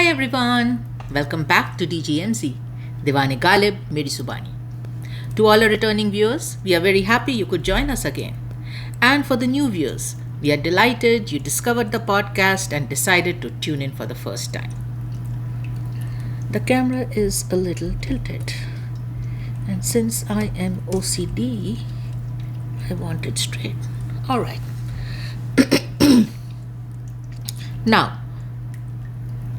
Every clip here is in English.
Hi everyone, welcome back to DGMZ Diwan-e-Ghalib Meri Subani. To all our returning viewers, we are very happy you could join us again. And for the new viewers, we are delighted you discovered the podcast and decided to tune in for the first time. The camera is a little tilted, and since I am OCD, I want it straight. Alright. Now,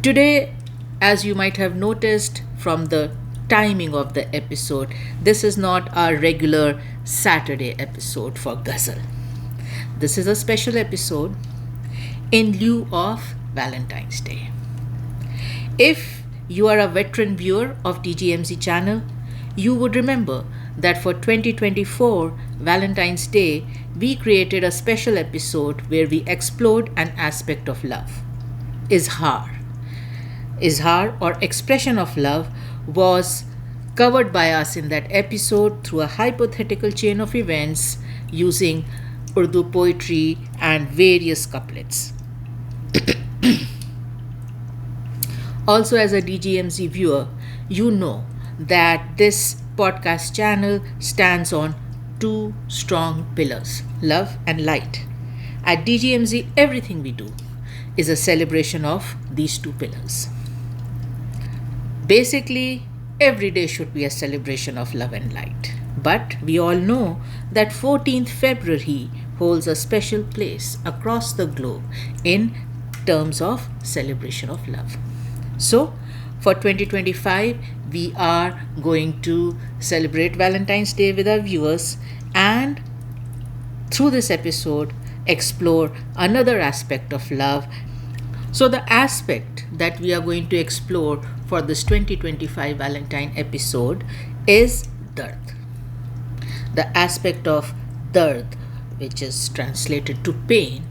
today, as you might have noticed from the timing of the episode, this is not our regular Saturday episode for Ghazal. This is a special episode in lieu of Valentine's Day. If you are a veteran viewer of DGMZ channel, you would remember that for 2024 Valentine's Day, we created a special episode where we explored an aspect of love, Izhar. Izhar, or expression of love, was covered by us in that episode through a hypothetical chain of events using Urdu poetry and various couplets. Also, as a DGMZ viewer, you know that this podcast channel stands on two strong pillars, love and light. At DGMZ, everything we do is a celebration of these two pillars. Basically, every day should be a celebration of love and light. But we all know that 14th February holds a special place across the globe in terms of celebration of love. So, for 2025, we are going to celebrate Valentine's Day with our viewers and through this episode explore another aspect of love. So the aspect that we are going to explore for this 2025 Valentine episode is Dard. The aspect of Dard, which is translated to pain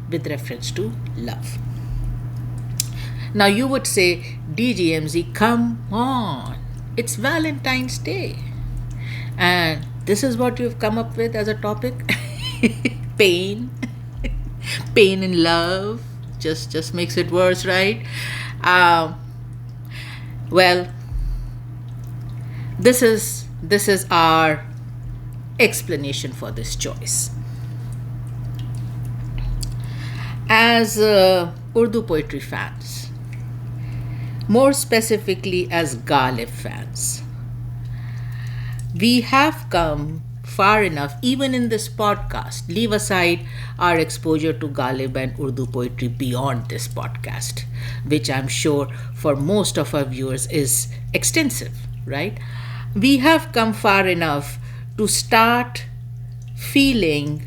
with reference to love. Now you would say, DGMZ, come on, it's Valentine's Day. And this is what you've come up with as a topic? Pain. Pain in love. Just makes it worse, right? Well, this is our explanation for this choice. As Urdu poetry fans, more specifically as Ghalib fans, we have come far enough, even in this podcast. Leave aside our exposure to Ghalib and Urdu poetry beyond this podcast, which I'm sure for most of our viewers is extensive, right? We have come far enough to start feeling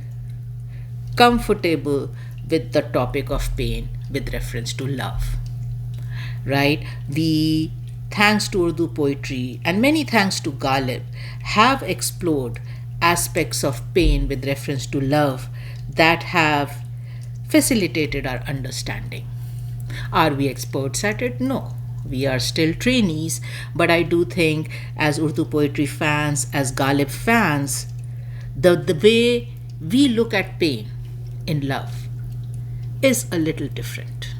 comfortable with the topic of pain with reference to love, right? We, thanks to Urdu poetry and many thanks to Ghalib, have explored aspects of pain with reference to love that have facilitated our understanding. Are we experts at it? No. We are still trainees, but I do think as Urdu poetry fans, as Ghalib fans, the way we look at pain in love is a little different.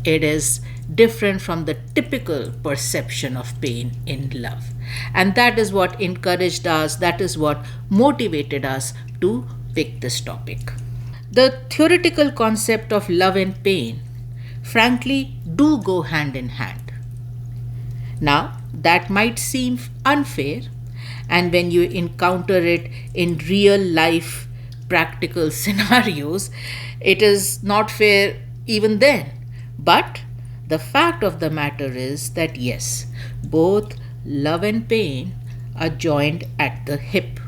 It is different from the typical perception of pain in love. And that is what encouraged us, that is what motivated us to pick this topic. The theoretical concept of love and pain, frankly, do go hand in hand. Now, that might seem unfair, and when you encounter it in real life practical scenarios, it is not fair even then. But the fact of the matter is that yes, both love and pain are joined at the hip.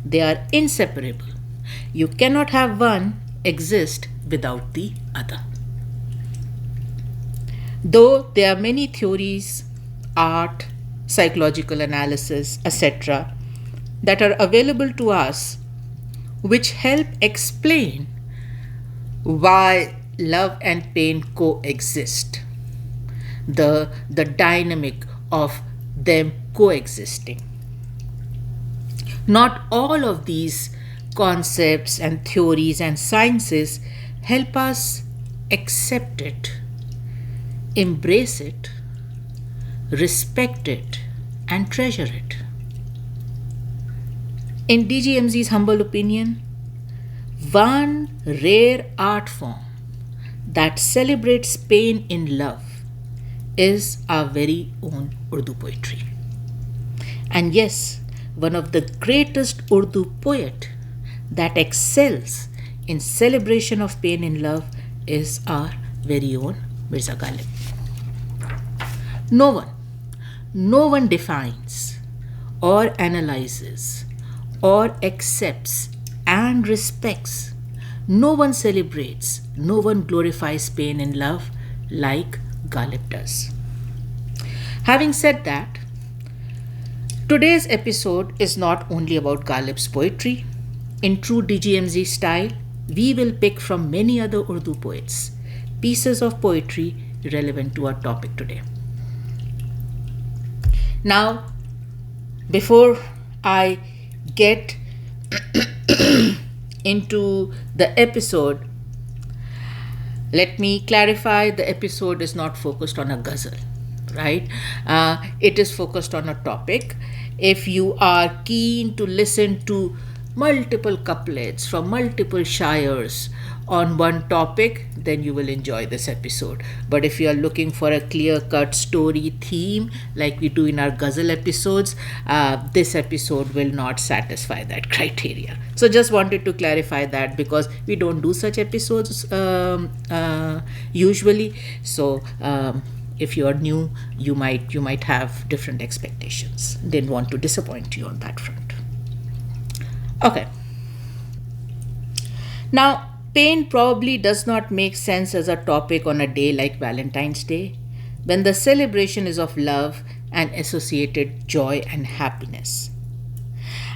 They are inseparable. You cannot have one exist without the other. Though there are many theories, art, psychological analysis, etc., that are available to us which help explain why love and pain coexist, the dynamic of them coexisting. Not all of these concepts and theories and sciences help us accept it embrace it, respect it, and treasure it. In DGMZ's humble opinion, one rare art form that celebrates pain in love is our very own Urdu poetry. And yes, one of the greatest Urdu poet that excels in celebration of pain in love is our very own Mirza Ghalib. No one defines or analyzes or accepts and respects. No one celebrates, no one glorifies pain in love like Ghalib does. Having said that, today's episode is not only about Ghalib's poetry. In true DGMZ style, we will pick from many other Urdu poets pieces of poetry relevant to our topic today. Now, before I get into the episode, let me clarify the episode is not focused on a ghazal, right? It is focused on a topic. If you are keen to listen to multiple couplets from multiple shayars on one topic, then you will enjoy this episode. But if you are looking for a clear-cut story theme like we do in our ghazal episodes, this episode will not satisfy that criteria. So just wanted to clarify that because we don't do such episodes usually. So if you are new, you might have different expectations. Didn't want to disappoint you on that front. Okay. Now, pain probably does not make sense as a topic on a day like Valentine's Day, when the celebration is of love and associated joy and happiness.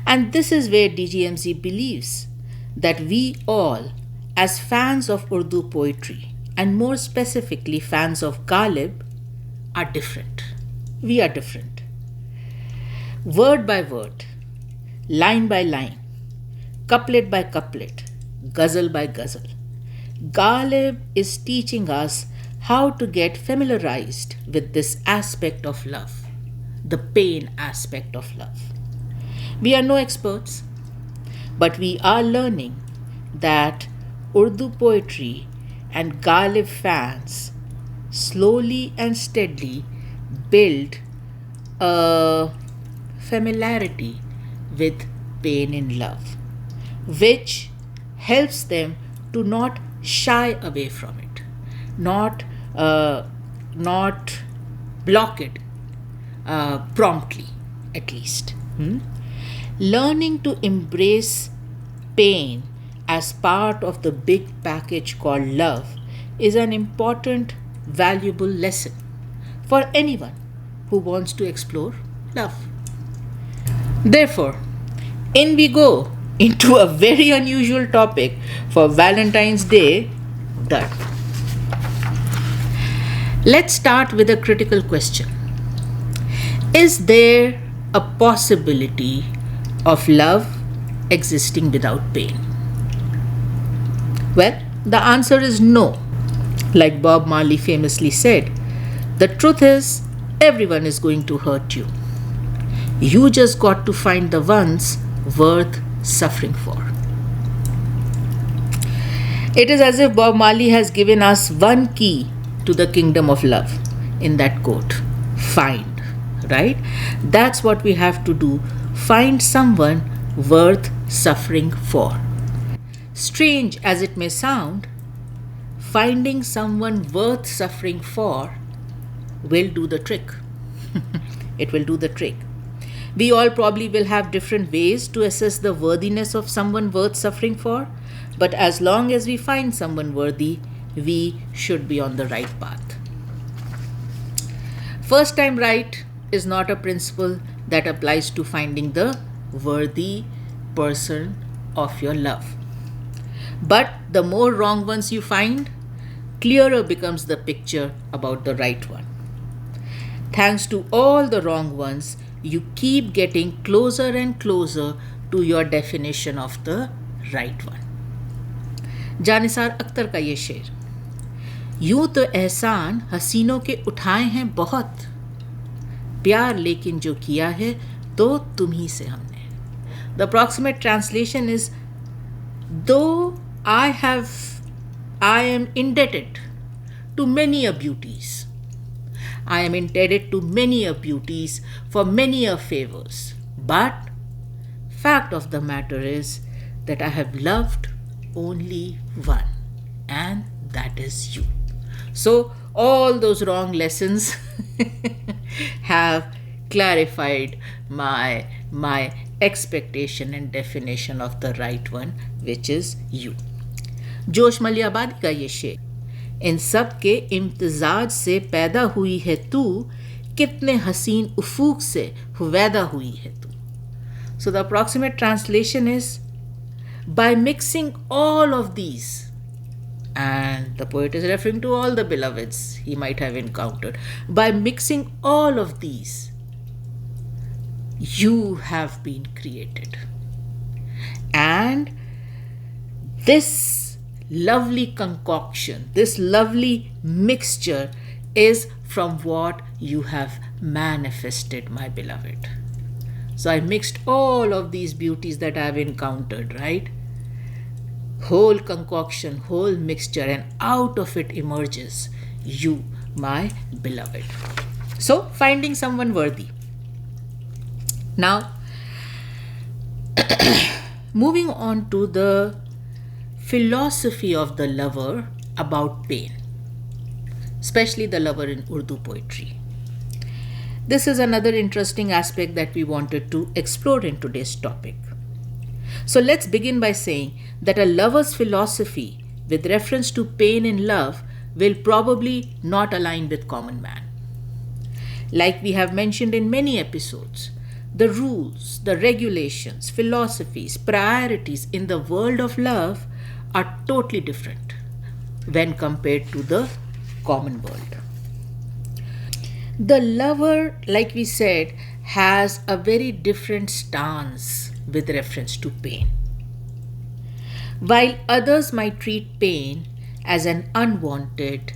And this is where DGMZ believes that we all, as fans of Urdu poetry, and more specifically fans of Ghalib, are different. We are different. Word by word, line by line, couplet by couplet, ghazal by ghazal, Ghalib is teaching us how to get familiarized with this aspect of love, the pain aspect of love. We are no experts, but we are learning that Urdu poetry and Ghalib fans slowly and steadily build a familiarity with pain in love, which helps them to not shy away from it, not block it promptly, at least. Learning to embrace pain as part of the big package called love is an important, valuable lesson for anyone who wants to explore love. Therefore, in we go into a very unusual topic for Valentine's Day, Dard. Let's start with a critical question. Is there a possibility of love existing without pain? Well, the answer is no. Like Bob Marley famously said, the truth is, everyone is going to hurt you. You just got to find the ones worth suffering for. It is as if Bob Marley has given us one key to the kingdom of love in that quote. Find, right? That's what we have to do. Find someone worth suffering for. Strange as it may sound, finding someone worth suffering for will do the trick. It will do the trick. We all probably will have different ways to assess the worthiness of someone worth suffering for, but as long as we find someone worthy, we should be on the right path. First time right is not a principle that applies to finding the worthy person of your love. But the more wrong ones you find, clearer becomes the picture about the right one. Thanks to all the wrong ones, you keep getting closer and closer to your definition of the right one. Janisar Akhtar ka ye sher. यूं तो एहसान हसीनों के उठाए हैं बहुत, प्यार लेकिन जो किया है तो तुम्ही से हमने. The approximate translation is, though I am indebted to many a beauties. I am indebted to many a beauties for many a favors. But fact of the matter is that I have loved only one, and that is you. So all those wrong lessons have clarified my expectation and definition of the right one, which is you. जोश मलियाबादी का ये शेर, इन सब के इम्तिजाज से पैदा हुई है तू, कितने हसीन उफूक से हुवैदा हुई है तू. So the approximate translation is, by mixing all of these, and the poet is referring to all the beloveds he might have encountered, by mixing all of these, you have been created. And this lovely concoction, this lovely mixture is from what you have manifested, my beloved. So I mixed all of these beauties that I have encountered, right? Whole concoction, whole mixture, and out of it emerges you, my beloved. So, finding someone worthy. Now, moving on to the philosophy of the lover about pain, especially the lover in Urdu poetry. This is another interesting aspect that we wanted to explore in today's topic. So let's begin by saying that a lover's philosophy with reference to pain in love will probably not align with common man. Like we have mentioned in many episodes, the rules, the regulations, philosophies, priorities in the world of love are totally different when compared to the common world. The lover, like we said, has a very different stance with reference to pain. While others might treat pain as an unwanted,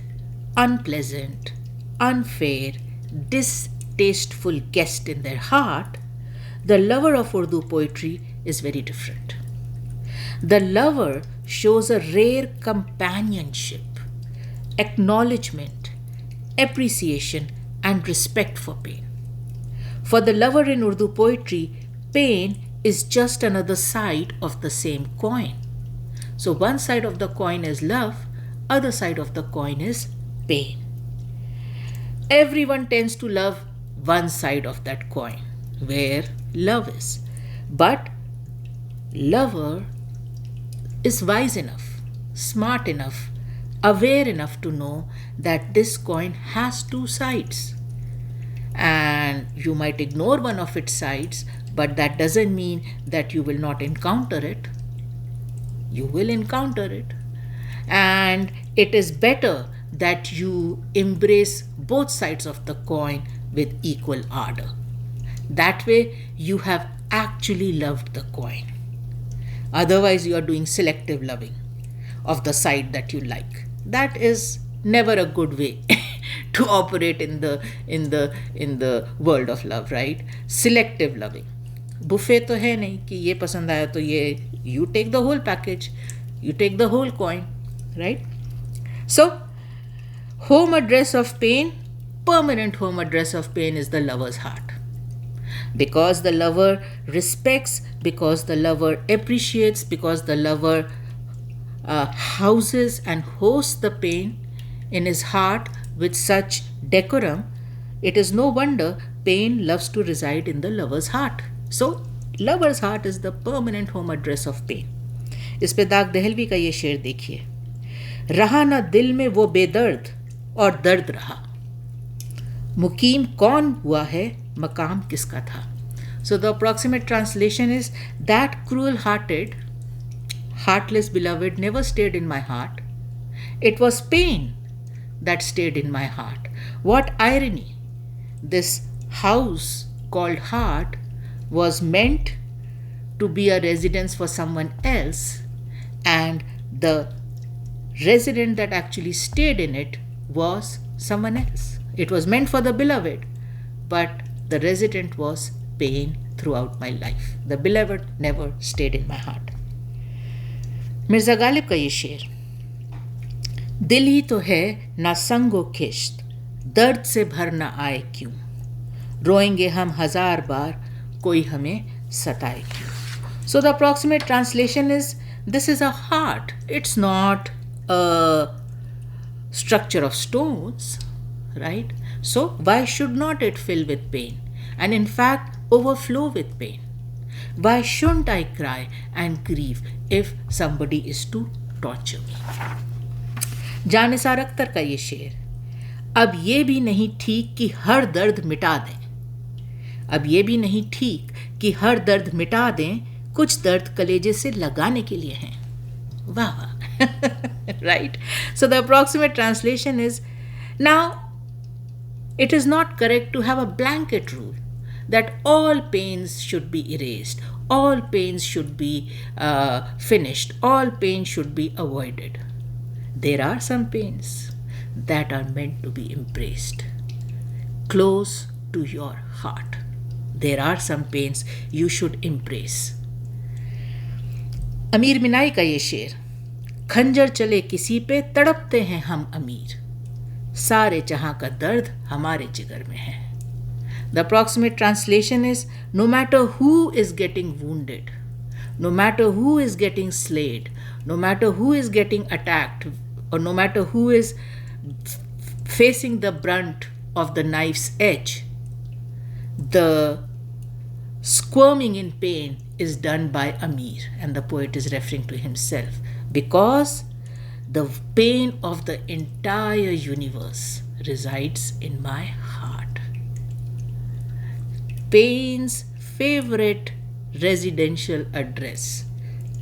unpleasant, unfair, distasteful guest in their heart, the lover of Urdu poetry is very different. The lover shows a rare companionship, acknowledgement, appreciation, and respect for pain. For the lover in Urdu poetry, pain is just another side of the same coin. So one side of the coin is love, other side of the coin is pain. Everyone tends to love one side of that coin, where love is. But lover is wise enough, smart enough, aware enough to know that this coin has two sides. And you might ignore one of its sides, but that doesn't mean that you will not encounter it. You will encounter it. And it is better that you embrace both sides of the coin with equal ardor. That way, you have actually loved the coin. Otherwise, you are doing selective loving of the side that you like. That is never a good way to operate in the world of love, right? Selective loving. Buffet तो है नहीं कि ये पसंद आया तो ये, you take the whole package, you take the whole coin, right? So, home address of pain, permanent home address of pain is the lover's heart. Because the lover respects, because the lover appreciates, because the lover houses and hosts the pain in his heart with such decorum, it is no wonder pain loves to reside in the lover's heart. So, lover's heart is the permanent home address of pain. इस पे दाग दहलवी का ये शेर देखिए, रहा ना दिल में वो बेदर्द और दर्द रहा, मुकीम कौन हुआ है मकाम किसका था. So the approximate translation is, that cruel-hearted, heartless beloved never stayed in my heart. It was pain that stayed in my heart. What irony! This house called heart was meant to be a residence for someone else, and the resident that actually stayed in it was someone else. It was meant for the beloved, but the resident was pain throughout my life. The beloved never stayed in my heart. Mirza Ghalib का ये शेर, दिल ही तो है ना संगो खिश्त, दर्द से भर ना आए क्यों, रोएंगे हम 1000 बार, कोई हमें सताए क्यों. So the approximate translation is, this is a heart. It's not a structure of stones, right? So why should not it fill with pain, and in fact overflow with pain? Why shouldn't I cry and grieve if somebody is to torture me? Jannisar Akhtar का ये शेर, अब ये भी नहीं ठीक कि हर दर्द मिटा दें, अब ये भी नहीं ठीक कि हर दर्द मिटा दें, कुछ दर्द कलेजे से लगाने के लिए हैं. वाह वाह. Right? So the approximate translation is, now it is not correct to have a blanket rule that all pains should be erased, all pains should be finished, all pain should be avoided. There are some pains that are meant to be embraced close to your heart. There are some pains you should embrace. अमीर मिनाई का ये शेर, खंजर चले किसी पे तड़पते हैं हम अमीर, सारे जहां का दर्द हमारे जिगर में है. The approximate translation is, no matter who is getting wounded, no matter who is getting slayed, no matter who is getting attacked, or no matter who is facing the brunt of the knife's edge, the squirming in pain is done by Amir, and the poet is referring to himself, because the pain of the entire universe resides in my heart. Pain's favorite residential address,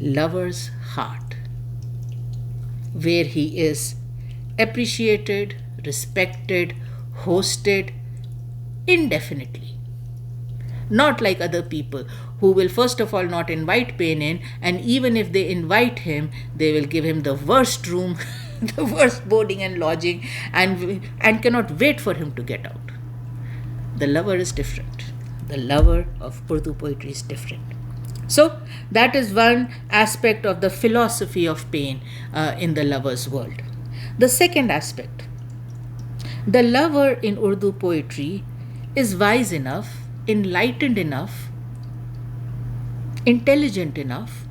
lover's heart, where he is appreciated, respected, hosted indefinitely. Not like other people who will first of all not invite pain in, and even if they invite him, they will give him the worst room, the worst boarding and lodging, and cannot wait for him to get out. The lover is different. The lover of Urdu poetry is different. So that is one aspect of the philosophy of pain in the lover's world. The second aspect, the lover in Urdu poetry is wise enough, enlightened enough, intelligent enough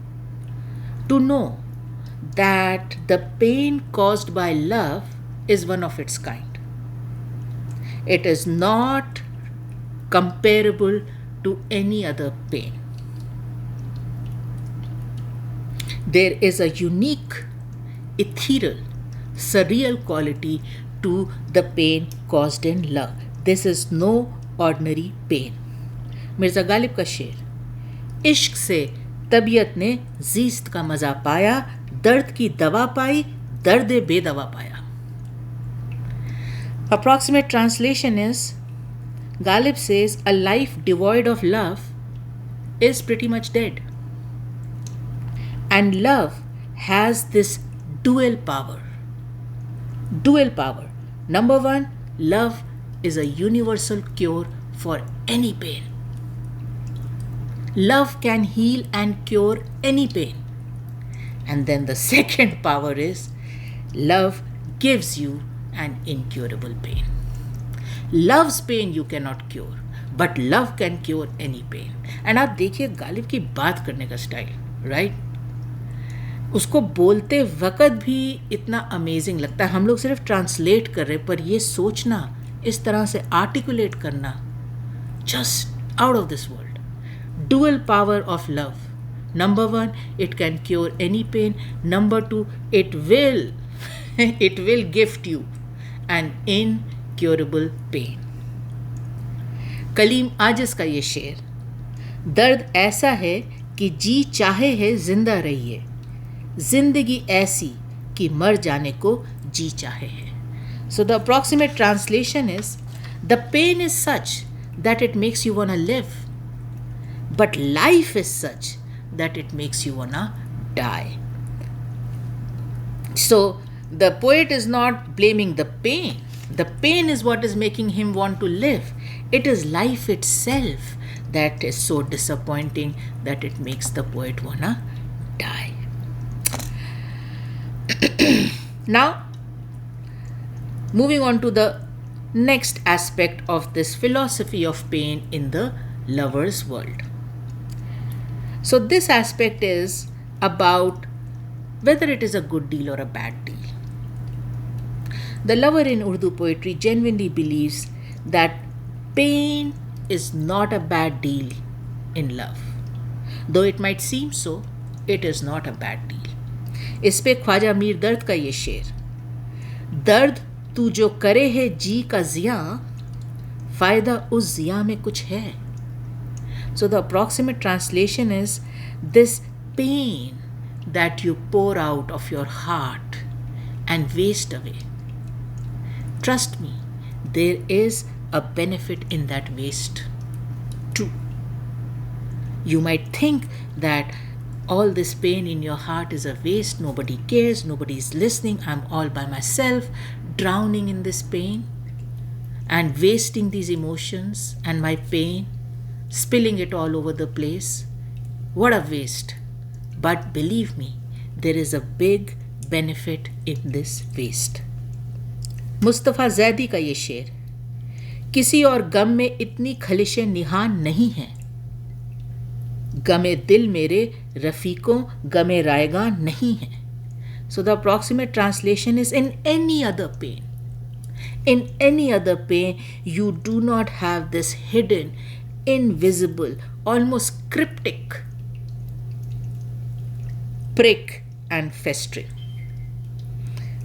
to know that the pain caused by love is one of its kind. It is not comparable to any other pain. There is a unique, ethereal, surreal quality to the pain caused in love. This is no ordinary pain. Mirza Ghalib का शेर, इश्क से तबीयत ने जीस्त का मज़ा पाया, दर्द की दवा पाई, दर्द बेदवा पाया. Approximate translation is, Ghalib says a life devoid of love is pretty much dead. And love has this dual power. Dual power. Number one, love is a universal cure for any pain. Love can heal and cure any pain. And then the second power is, love gives you an incurable pain. Love's pain you cannot cure, but love can cure any pain. And आप देखिए गालिब की बात करने का style, right? उसको बोलते वक़्त भी इतना अमेजिंग लगता है. हम लोग सिर्फ ट्रांसलेट कर रहे, पर ये सोचना, इस तरह से आर्टिकुलेट करना, just out of this world. Dual power of love. Number one, it can cure any pain. Number two, it will gift you an incurable pain. Kaleem आजिज़ का ये शेर, दर्द ऐसा है कि जी चाहे है जिंदा रहिए, जिंदगी ऐसी कि मर जाने को जी चाहे है. So the approximate translation is, the pain is such that it makes you wanna live, but life is such that it makes you wanna die. So The poet is not blaming the pain. The pain is what is making him want to live. It is life itself that is so disappointing that it makes the poet wanna die. Now, moving on to the next aspect of this philosophy of pain in the lover's world. So, this aspect is about whether it is a good deal or a bad deal. The lover in Urdu poetry genuinely believes that pain is not a bad deal in love. Though it might seem so, it is not a bad deal. इस पे ख्वाजा मीर दर्द का ये शेर, दर्द तू जो करे है जी का जिया, फायदा उस जिया में कुछ है. So the approximate translation is, this pain that you pour out of your heart and waste away, trust me, there is a benefit in that waste too. You might think that all this pain in your heart is a waste, nobody cares, nobody is listening, I'm all by myself, drowning in this pain and wasting these emotions and my pain, spilling it all over the place. What a waste. But believe me, there is a big benefit in this waste. Mustafa Zaidi का ये शेर, किसी और गम में इतनी खलिशें निहान नहीं हैं, गमे दिल मेरे रफ़ीकों गमे रायगान नहीं हैं. So the approximate translation is, in any other pain, you do not have this hidden, invisible, almost cryptic prick and festering.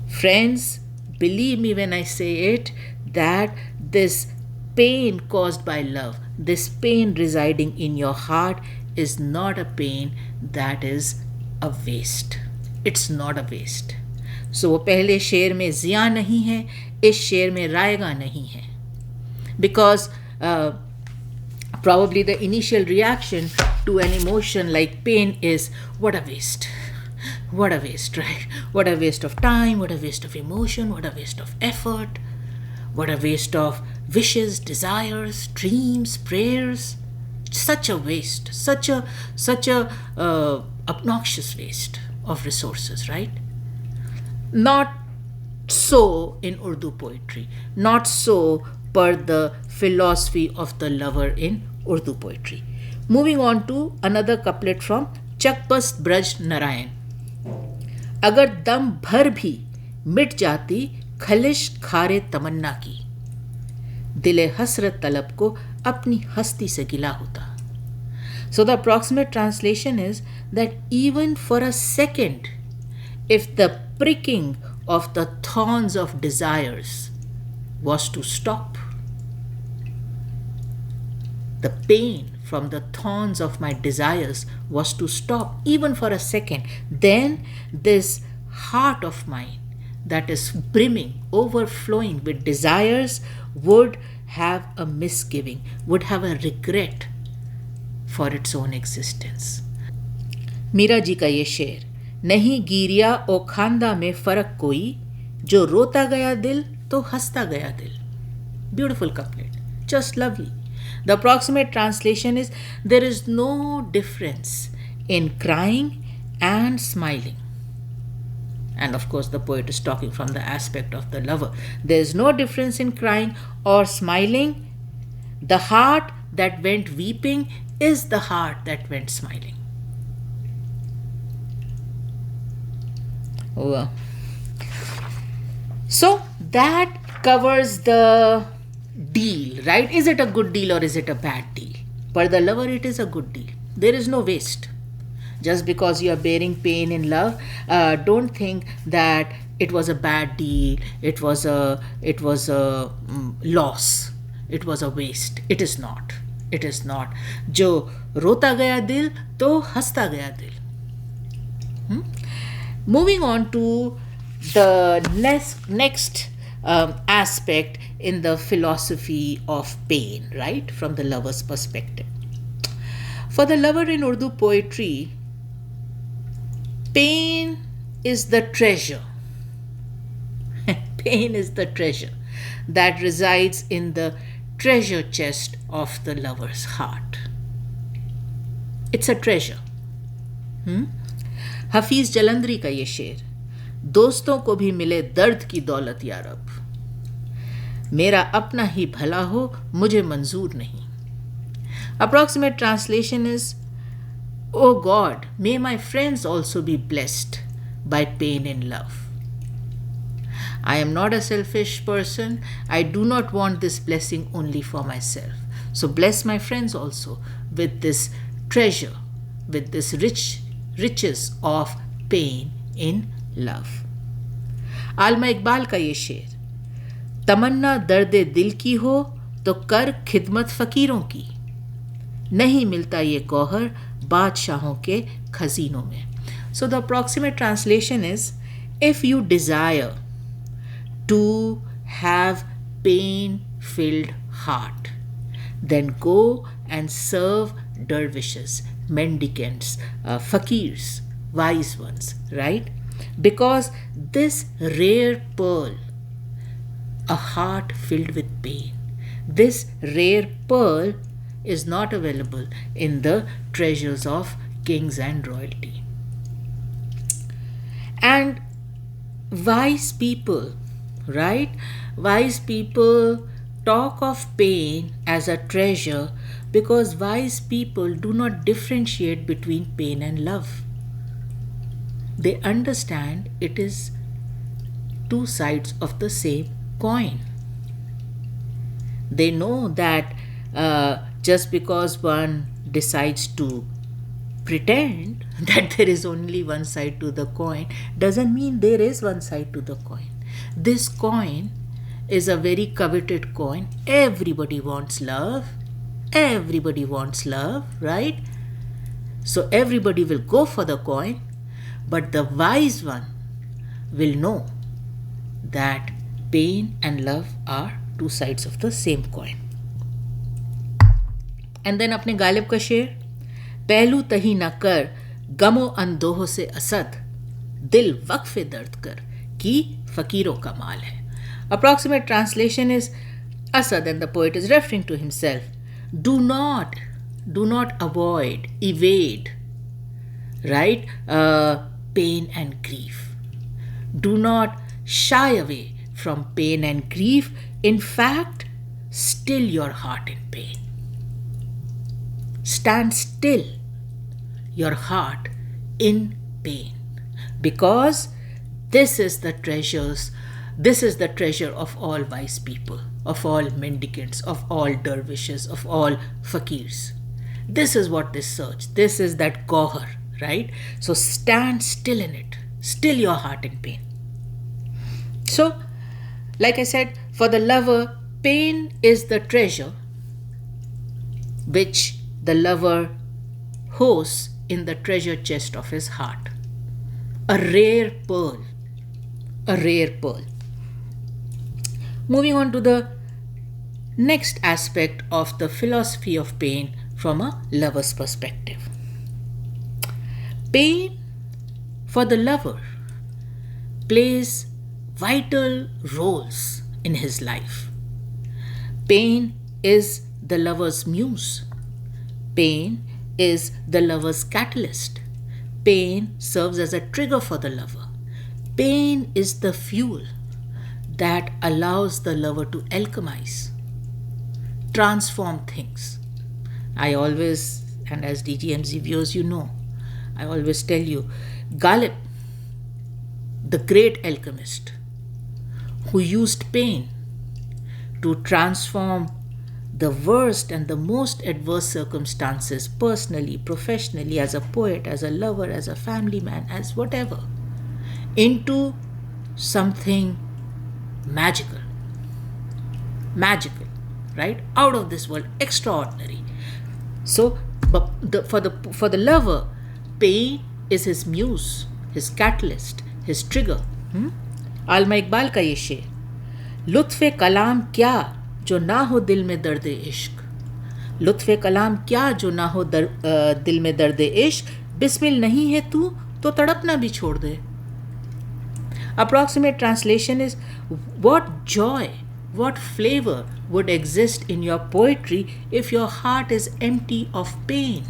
Friends, believe me when I say it, that this pain caused by love, this pain residing in your heart, is not a pain that is a waste. It's not a waste. So वो पहले शेर में ज़िया नहीं है, इस शेर में रायगा नहीं है. Because probably the initial reaction to an emotion like pain is, what a waste. What a waste, right? What a waste of time, what a waste of emotion, what a waste of effort, what a waste of wishes, desires, dreams, prayers. Such a waste, such a obnoxious waste of resources, right? Not so in Urdu poetry, not so per the philosophy of the lover in Urdu poetry. Moving on to another couplet from Chakbast Braj Narayan. अगर दम भर भी मिट जाती खलिश खारे तमन्ना की, दिले हसरत तलब को अपनी हस्ती से गिला होता. So the approximate translation is that even for a second, if the pricking of the thorns of desires was to stop, the pain from the thorns of my desires was to stop even for a second, then this heart of mine that is brimming, overflowing with desires would have a misgiving, would have a regret for its own existence. Meera ji का ये शेर, नहीं गिरिया ओ खांदा में फर्क कोई, जो रोता गया दिल तो हंसता गया दिल. Beautiful couplet, just lovely. The approximate translation is, there is no difference in crying and smiling. And of course, the poet is talking from the aspect of the lover. There is no difference in crying or smiling. The heart that went weeping is the heart that went smiling. Oh. So that covers the deal, right? Is it a good deal or is it a bad deal? For the lover, it is a good deal. There is no waste. Just because you are bearing pain in love, don't think that it was a bad deal, it was a loss, it was a waste. It is not. It is not. जो रोता गया दिल तो हंसता गया दिल. Moving on to the next aspect in the philosophy of pain, right, from the lover's perspective. For the lover in Urdu poetry, pain is the treasure Pain is the treasure that resides in the treasure chest of the lover's heart. It's a treasure. Hafeez Jalandhari का ये शेर, दोस्तों को भी मिले दर्द की दौलत या रब, मेरा अपना ही भला हो मुझे मंजूर नहीं. Approximate translation is, Oh God, may my friends also be blessed by pain in love. I am not a selfish person. I do not want this blessing only for myself. So bless my friends also with this treasure, with this riches of pain in love. आलमा Iqbal का ये शेर, तमन्ना दर्दे दिल की हो तो कर खिदमत फकीरों की, नहीं मिलता ये गौहर बादशाहों के खजीनों में. So the approximate translation is, if you desire to have pain-filled heart, then go and serve dervishes, mendicants, fakirs, wise ones, right? Because this rare pearl, a heart filled with pain, this rare pearl is not available in the treasures of kings and royalty. And wise people, right? Wise people talk of pain as a treasure because wise people do not differentiate between pain and love. They understand it is two sides of the same coin. They know that just because one decides to pretend that there is only one side to the coin doesn't mean there is one side to the coin. This coin is a very coveted coin. Everybody wants love. Everybody wants love, right? So everybody will go for the coin, but the wise one will know that pain and love are two sides of the same coin. And then अपने गालिब का शेर, पहलू तही न कर गमो अंदोह से असद, दिल वक्फ दर्द कर कि फकीरों का माल है. Approximate translation is, Asad, and the poet is referring to himself, do not avoid, evade, right, pain and grief. Do not shy away from pain and grief. In fact, still your heart in pain. Stand still your heart in pain, because this is the treasure of all wise people, of all mendicants, of all dervishes, of all fakirs. This is what they search. This is that gauhar, right? So stand still in it, still your heart in pain. So, like I said, for the lover, pain is the treasure which the lover hosts in the treasure chest of his heart. A rare pearl. A rare pearl. Moving on to the next aspect of the philosophy of pain from a lover's perspective. Pain for the lover plays vital roles in his life. Pain is the lover's muse. Pain is the lover's catalyst. Pain serves as a trigger for the lover. Pain is the fuel that allows the lover to alchemize, transform things. I always, and as DGMZ viewers you know, I always tell you, Ghalib, the great alchemist, who used pain to transform the worst and the most adverse circumstances, personally, professionally, as a poet, as a lover, as a family man, as whatever, into something magical, right? Out of this world, extraordinary. So, for the lover, pain is his muse, his catalyst, his trigger. आलमा Iqbal का ये शेर, लुत्फ़े कलाम क्या जो ना हो दिल में दर्द इश्क, लुत्फ़े कलाम क्या जो ना हो दिल में दर्द इश्क, बिस्मिल नहीं है तू तो तड़पना भी छोड़ दे. Approximate translation is, what joy, what flavor would exist in your poetry if your heart is empty of pain?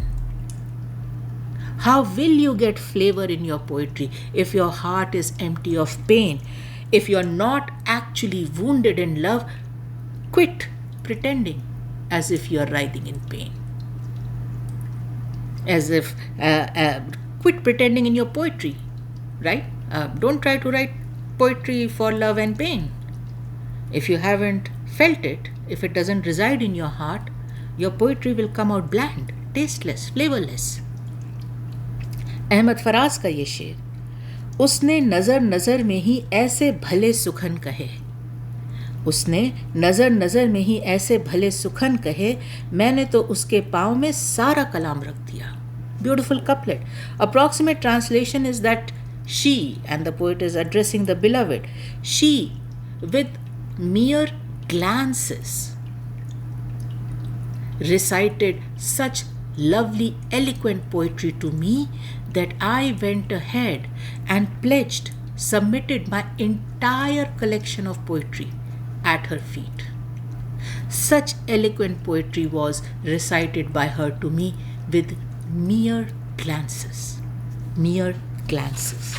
How will you get flavor in your poetry if your heart is empty of pain? If you're not actually wounded in love, quit pretending as if you're writhing in pain. Quit pretending in your poetry, right? Don't try to write poetry for love and pain. If you haven't felt it, if it doesn't reside in your heart, your poetry will come out bland, tasteless, flavorless. Ahmad Faraz का ये शेर, उसने नज़र नज़र में ही ऐसे भले सुखन कहे, उसने नज़र नज़र में ही ऐसे भले सुखन कहे, मैंने तो उसके पाँव में सारा कलाम रख दिया. Beautiful couplet. Approximate translation is that she, and the poet is addressing the beloved, she with mere glances recited such lovely, eloquent poetry to me that I went ahead and submitted my entire collection of poetry at her feet. Such eloquent poetry was recited by her to me with mere glances. Mere glances.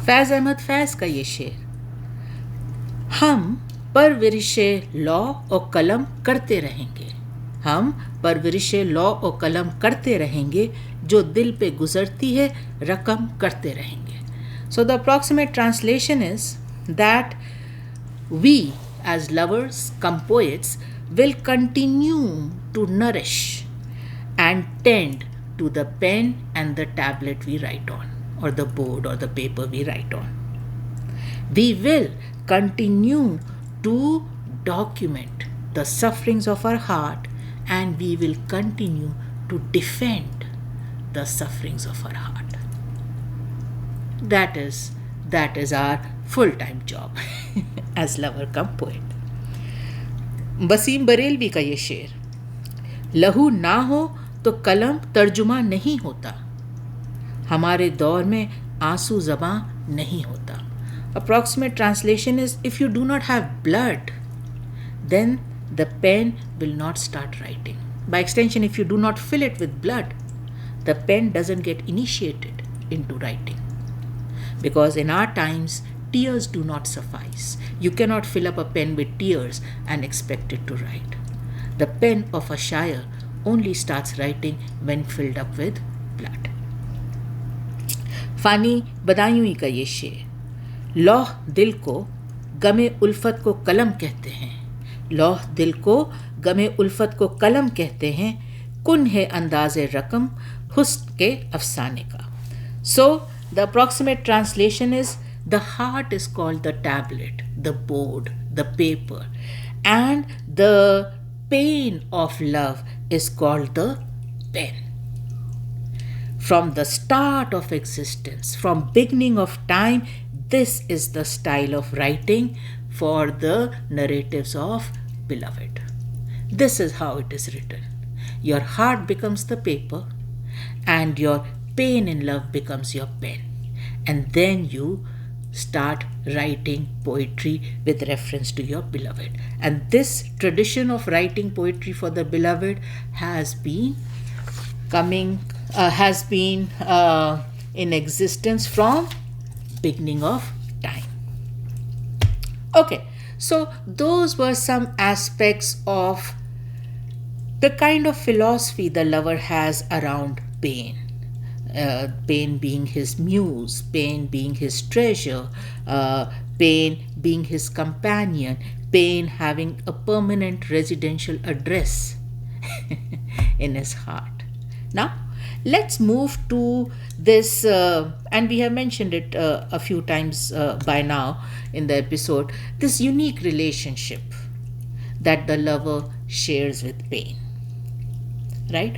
फैज़ अहमद फैज़ का ये शेर, हम परवरिशे लौ और कलम करते रहेंगे, हम परवरिशे लौ और कलम करते रहेंगे, जो दिल पे गुजरती है रकम करते रहेंगे. So the approximate translation is that we as lovers cum poets will continue to nourish and tend to the pen and the tablet we write on, or the board or the paper we write on. We will continue to document the sufferings of our heart, and we will continue to defend the sufferings of our heart. That is our full-time job as lover cum poet. Wasim Barelvi का ये शेर, लहू ना हो तो कलम तर्जुमा नहीं होता, हमारे दौर में आंसू ज़बां नहीं होता. Approximate translation is, if you do not have blood, then the pen will not start writing. By extension, if you do not fill it with blood, the pen doesn't get initiated into writing. Because in our times, tears do not suffice. You cannot fill up a pen with tears and expect it to write. The pen of a shayer only starts writing when filled up with blood. फ़ानी बदायूं का ये शेर, लौह दिल को गमे उल्फत को कलम कहते हैं, लौह दिल को गमे उल्फत को कलम कहते हैं, कुन है अंदाज़े रकम हुस्न के अफसाने का. So the approximate translation is, the heart is called the tablet, the board, the paper, and the pain of love is called the pen. From the start of existence, from beginning of time, this is the style of writing for the narratives of beloved. This is how it is written. Your heart becomes the paper, and your pain in love becomes your pen. And then you start writing poetry with reference to your beloved. And this tradition of writing poetry for the beloved has been in existence from beginning of time. Okay, so those were some aspects of the kind of philosophy the lover has around pain. Pain being his muse, pain being his treasure, pain being his companion, pain having a permanent residential address in his heart. Now, let's move to this, and we have mentioned it a few times by now in the episode, this unique relationship that the lover shares with pain. Right?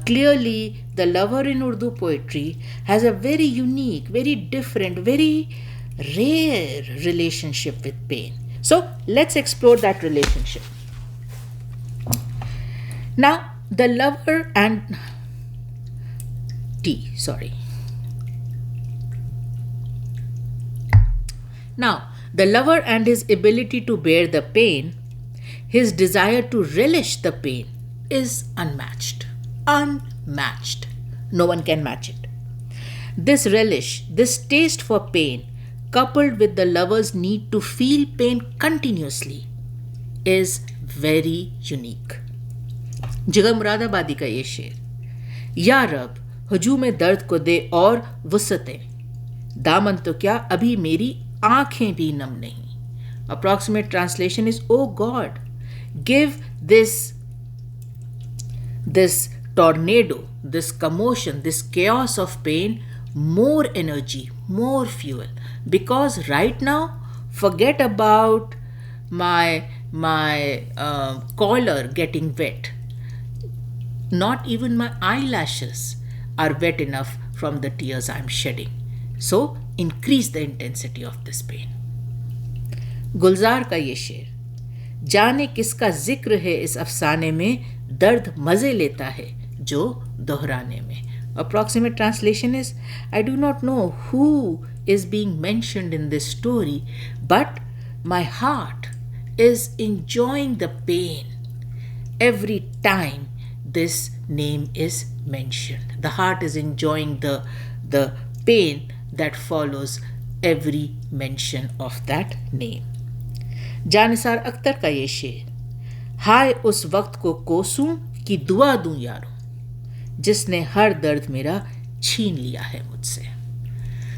Clearly, the lover in Urdu poetry has a very unique, very different, very rare relationship with pain. So, let's explore that relationship. Now, the lover and Now, the lover and his ability to bear the pain, his desire to relish the pain, is unmatched. Unmatched. No one can match it. This relish, this taste for pain, coupled with the lover's need to feel pain continuously, is very unique. जिगर मुरादाबादी का ये शेर, या रब हजूम दर्द को दे और वुसअतें, दामन तो क्या अभी मेरी आंखें भी नम नहीं. Approximate translation is, oh God, give this tornado, this commotion, this chaos of pain more energy, more fuel. Because right now, forget about my collar getting wet. Not even my eyelashes are wet enough from the tears I'm shedding. So increase the intensity of this pain. गुलजार का ये शेर, जाने किसका जिक्र है इस अफसाने में, दर्द मजे लेता है जो दोहराने में. Approximate translation is, I do not know who is being mentioned in this story, but my heart is enjoying the pain every time this name is mentioned. The heart is enjoying the pain that follows every mention of that name. Jannisar Akhtar का ये शेर, हाय उस वक्त को कोसूं कि दुआ दूं यारों, जिसने हर दर्द मेरा छीन लिया है मुझसे.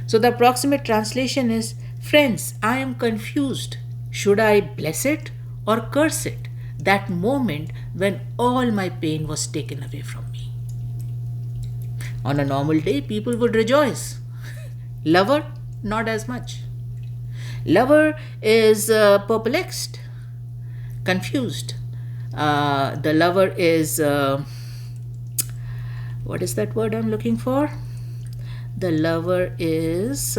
So the approximate translation is, friends, I am confused. Should I bless it or curse it? That moment when all my pain was taken away from me. On a normal day, people would rejoice. Lover, not as much. Lover is perplexed, confused. The lover is, what is that word I'm looking for? The lover is,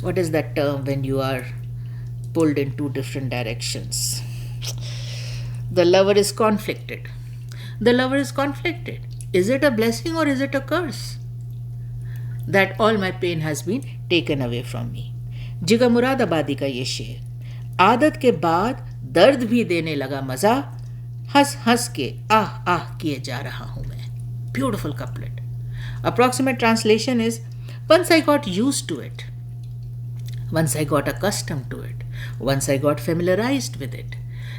what is that term when you are pulled in two different directions? The lover is conflicted. The lover is conflicted. Is it a blessing or is it a curse that all my pain has been taken away from me? जिगर मुरादाबादी का ये शेर, आदत के बाद दर्द भी देने लगा मजा, हंस हंस के आह आह किए जा रहा हूं मैं. Beautiful couplet. Approximate translation is, once I got used to it, once I got accustomed to it, once I got familiarized with it,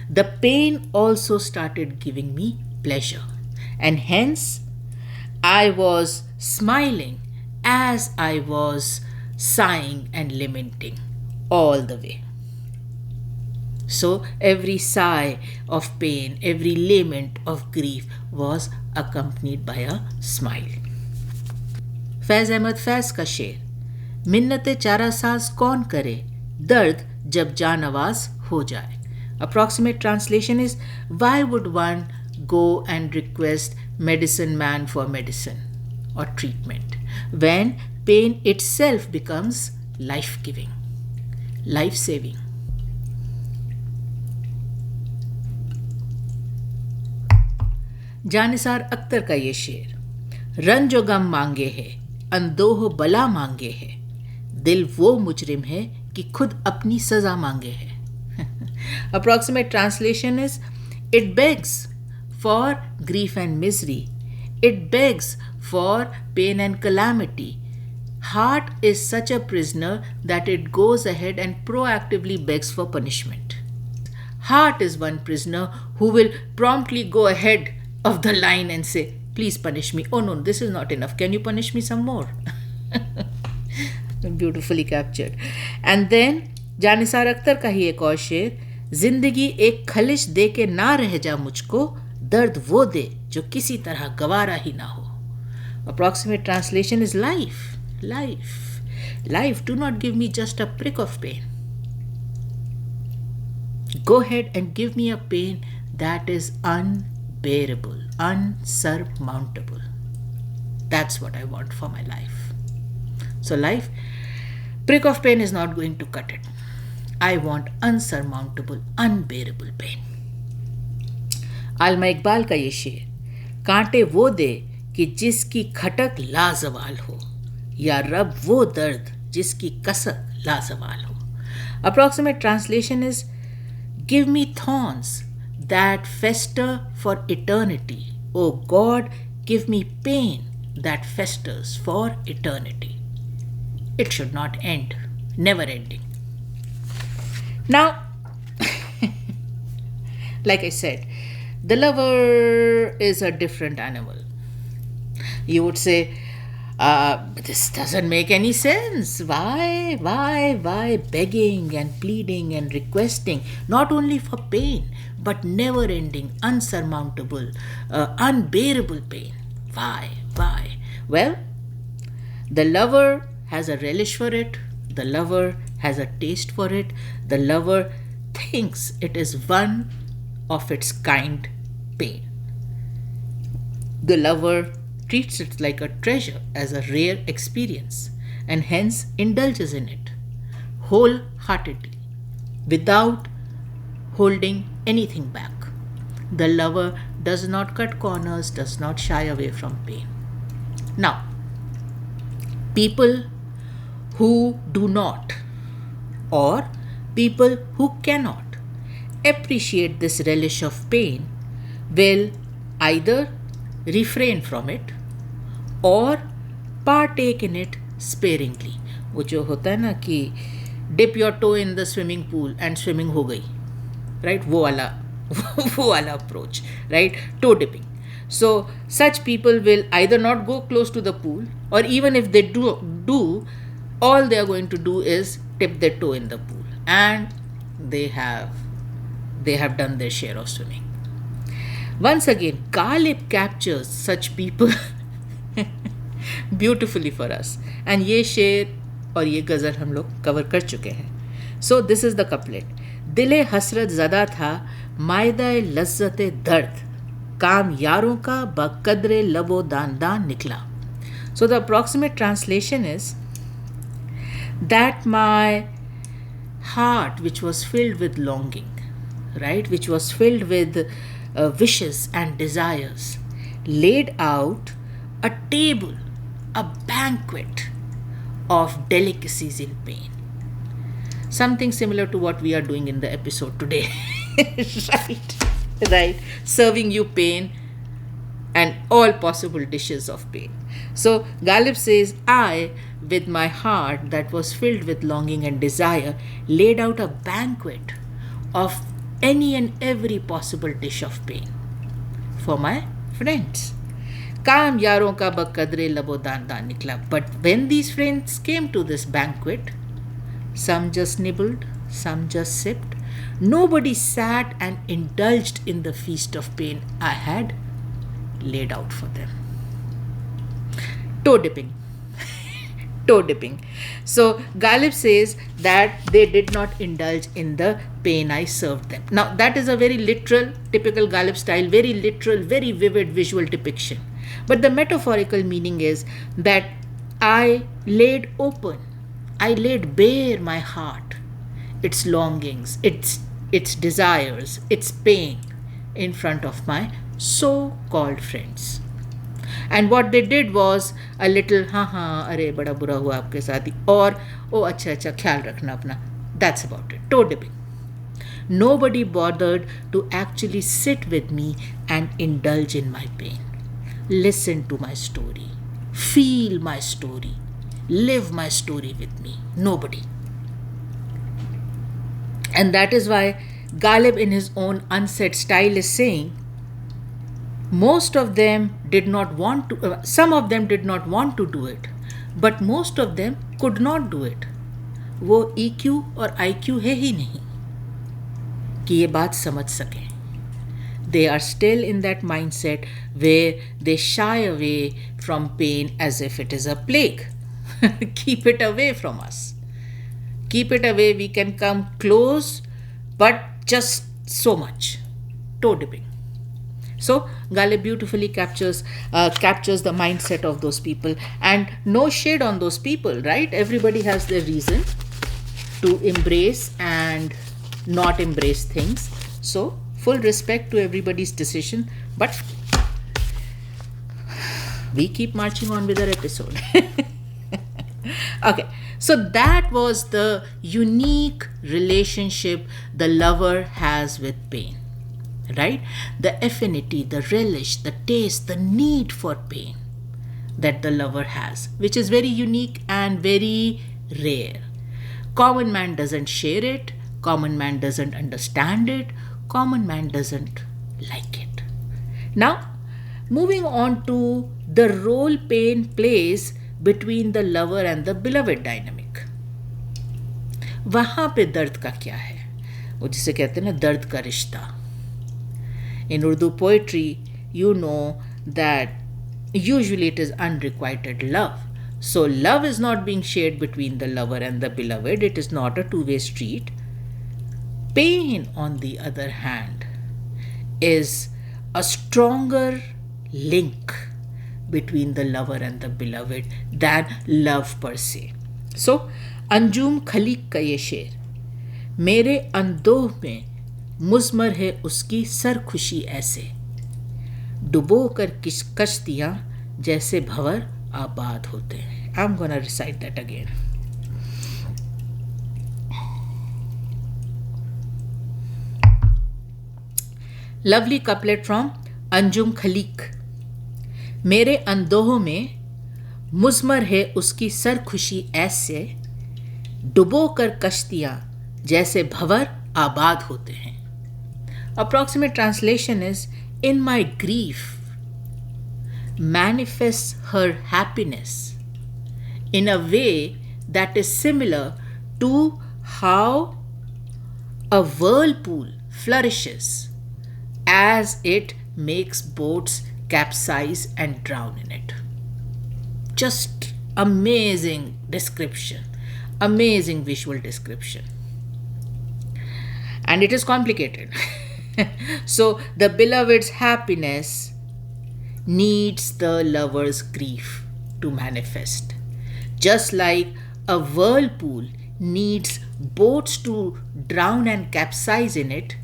the pain also started giving me pleasure. And hence, I was smiling as I was sighing and lamenting all the way. So every sigh of pain, every lament of grief was accompanied by a smile. फैज़ अहमद फैज़ का शेर, मिन्नते चारा साज कौन करे, दर्द जब जानवाज हो जाए. Approximate translation is, why would one go and request medicine man for medicine or treatment when pain itself becomes life-giving, life-saving? Jannisar Akhtar का ये शेर, रंजो गम मांगे है, अंदोह बला मांगे है, दिल वो मुजरिम है कि खुद अपनी सजा मांगे है. Approximate translation is, it begs for grief and misery. It begs for pain and calamity. Heart is such a prisoner that it goes ahead and proactively begs for punishment. Heart is one prisoner who will promptly go ahead of the line and say, please punish me. Oh no, this is not enough. Can you punish me some more? Beautifully captured. And then Jannisar Akhtar का ही एक और शेर, जिंदगी एक खलिश दे के ना रह जा मुझको, दर्द वो दे जो किसी तरह गवारा ही ना हो. Approximate translation is, life, life, life, do not give me just a prick of pain. Go ahead and give me a pain that is unbearable, unsurmountable. That's what I want for my life. So life, prick of pain is not going to cut it. I want unsurmountable, unbearable pain. आलमा Iqbal का ये शेर, कांटे वो दे कि जिसकी खटक लाजवाल हो. या रब वो दर्द जिसकी कसर लाजवाल हो. Approximate translation is, give me thorns that fester for eternity. O God, give me pain that festers for eternity. It should not end, never ending. Now, like I said, the lover is a different animal. You would say, this doesn't make any sense. Why begging and pleading and requesting, not only for pain, but never ending, unsurmountable, unbearable pain? Why? Well, the lover has a relish for it, the lover has a taste for it, the lover thinks it is one of its kind pain. The lover treats it like a treasure, as a rare experience, and hence indulges in it wholeheartedly, without holding anything back. The lover does not cut corners, does not shy away from pain. Now, people who do not, or people who cannot appreciate this relish of pain, will either refrain from it or partake in it sparingly. वो जो होता है ना कि dip your toe in the swimming pool and swimming हो गई, right? वो वाला approach, right? Toe dipping. So such people will either not go close to the pool, or even if they do, all they are going to do is dip their toe in the pool, and they have done their share of swimming. Once again, Ghalib captures such people beautifully for us, and ये शेर और ये गज़ल हम लोग cover कर चुके हैं. So this is the couplet. दिले हसरत ज़दा था मायदाए लज्जते दर्द, काम यारों का बकद्रे लबो दान दान निकला. So the approximate translation is that my heart, which was filled with longing, right, which was filled with wishes and desires, laid out a table, a banquet of delicacies in pain. Something similar to what we are doing in the episode today. Right? Serving you pain and all possible dishes of pain. So Ghalib says, I, with my heart that was filled with longing and desire, laid out a banquet of any and every possible dish of pain for my friends. Kaam yaron ka bakadre labo dan dan nikla. But when these friends came to this banquet, some just nibbled, some just sipped. Nobody sat and indulged in the feast of pain I had laid out for them. Toe dipping. Toe dipping. So Ghalib says that they did not indulge in the pain I served them. Now that is a very literal, typical Ghalib style, very literal, very vivid visual depiction. But the metaphorical meaning is that I laid open, I laid bare my heart, its longings, its desires, its pain in front of my so-called friends. And what they did was a little, अरे बड़ा बुरा हुआ आपके साथ ही, और ओ अच्छा ख्याल रखना अपना. That's about it. Toe dipping. Nobody bothered to actually sit with me and indulge in my pain. Listen to my story. Feel my story. Live my story with me. Nobody. And that is why Ghalib, in his own unsaid style, is saying, most of them did not want to, some of them did not want to do it, but most of them could not do it. वो EQ और IQ है ही नहीं कि ये बात समझ सकें. They are still in that mindset where they shy away from pain as if it is a plague. Keep it away from us. Keep it away. We can come close, but just so much. Toe dipping. So Ghalib beautifully captures the mindset of those people, and no shade on those people, right? Everybody has their reason to embrace and not embrace things. So full respect to everybody's decision, but we keep marching on with our episode. Okay, so that was the unique relationship the lover has with pain, right? The affinity, the relish, the taste, the need for pain that the lover has, which is very unique and very rare. Common man doesn't share it, common man doesn't understand it, common man doesn't like it. Now, moving on to the role pain plays between the lover and the beloved dynamic. वहाँ पे दर्द का क्या है, वो जिसे कहते हैं ना दर्द का रिश्ता. In Urdu poetry, you know that usually it is unrequited love. So love is not being shared between the lover and the beloved. It is not a two-way street. Pain, on the other hand, is a stronger link between the lover and the beloved than love per se. So, Anjum Khaleeq का ये शेर, मेरे अंदोह में मुज़मर है उसकी सरखुशी ऐसे, डुबो कर कश्तियाँ जैसे भंवर आबाद होते हैं. I'm gonna recite that again. Lovely couplet from Anjum Khaleeq. मेरे अंदोहों में मुज़मर है उसकी सरखुशी ऐसे, डुबो कर कश्तियाँ जैसे भंवर आबाद होते हैं. Approximate translation is, in my grief manifests her happiness in a way that is similar to how a whirlpool flourishes as it makes boats capsize and drown in it. Just amazing description, amazing visual description. And it is complicated. So the beloved's happiness needs the lover's grief to manifest. Just like a whirlpool needs boats to drown and capsize in it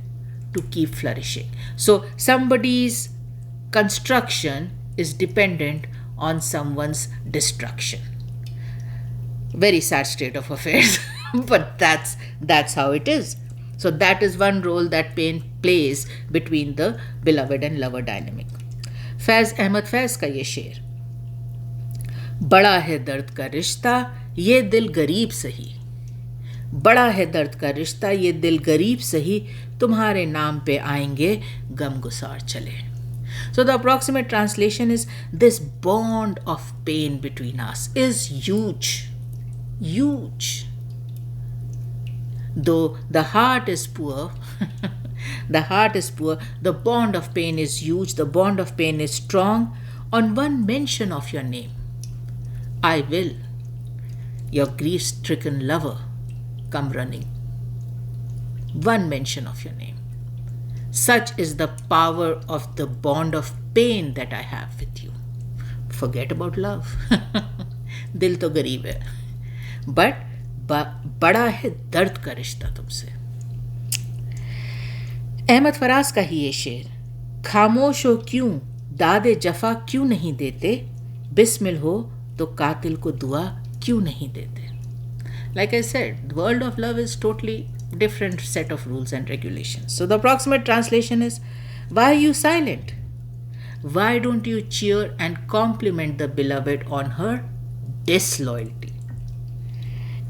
to keep flourishing. So somebody's construction is dependent on someone's destruction. Very sad state of affairs, but that's how it is. So that is one role that pain plays between the beloved and lover dynamic. फैज़ अहमद फैज़ का ये शेर, बड़ा है दर्द का रिश्ता ये दिल गरीब सही, बड़ा है दर्द का रिश्ता ये दिल गरीब सही, तुम्हारे नाम पे आएंगे गमगुसार चले. So the approximate translation is, this bond of pain between us is huge, huge. Though the heart is poor, the bond of pain is huge, the bond of pain is strong. On one mention of your name, I will, your grief-stricken lover, come running. One mention of your name. Such is the power of the bond of pain that I have with you. Forget about love. दिल तो गरीब है, but बड़ा है दर्द का रिश्ता तुमसे. अहमद फराज का ही ये शेर, खामोश हो क्यों दादे जफा क्यों नहीं देते, बिस्मिल हो तो कातिल को दुआ क्यों नहीं देते. Like I said, the world of love is totally different set of rules and regulations. So the approximate translation is, why are you silent? Why don't you cheer and compliment the beloved on her disloyalty?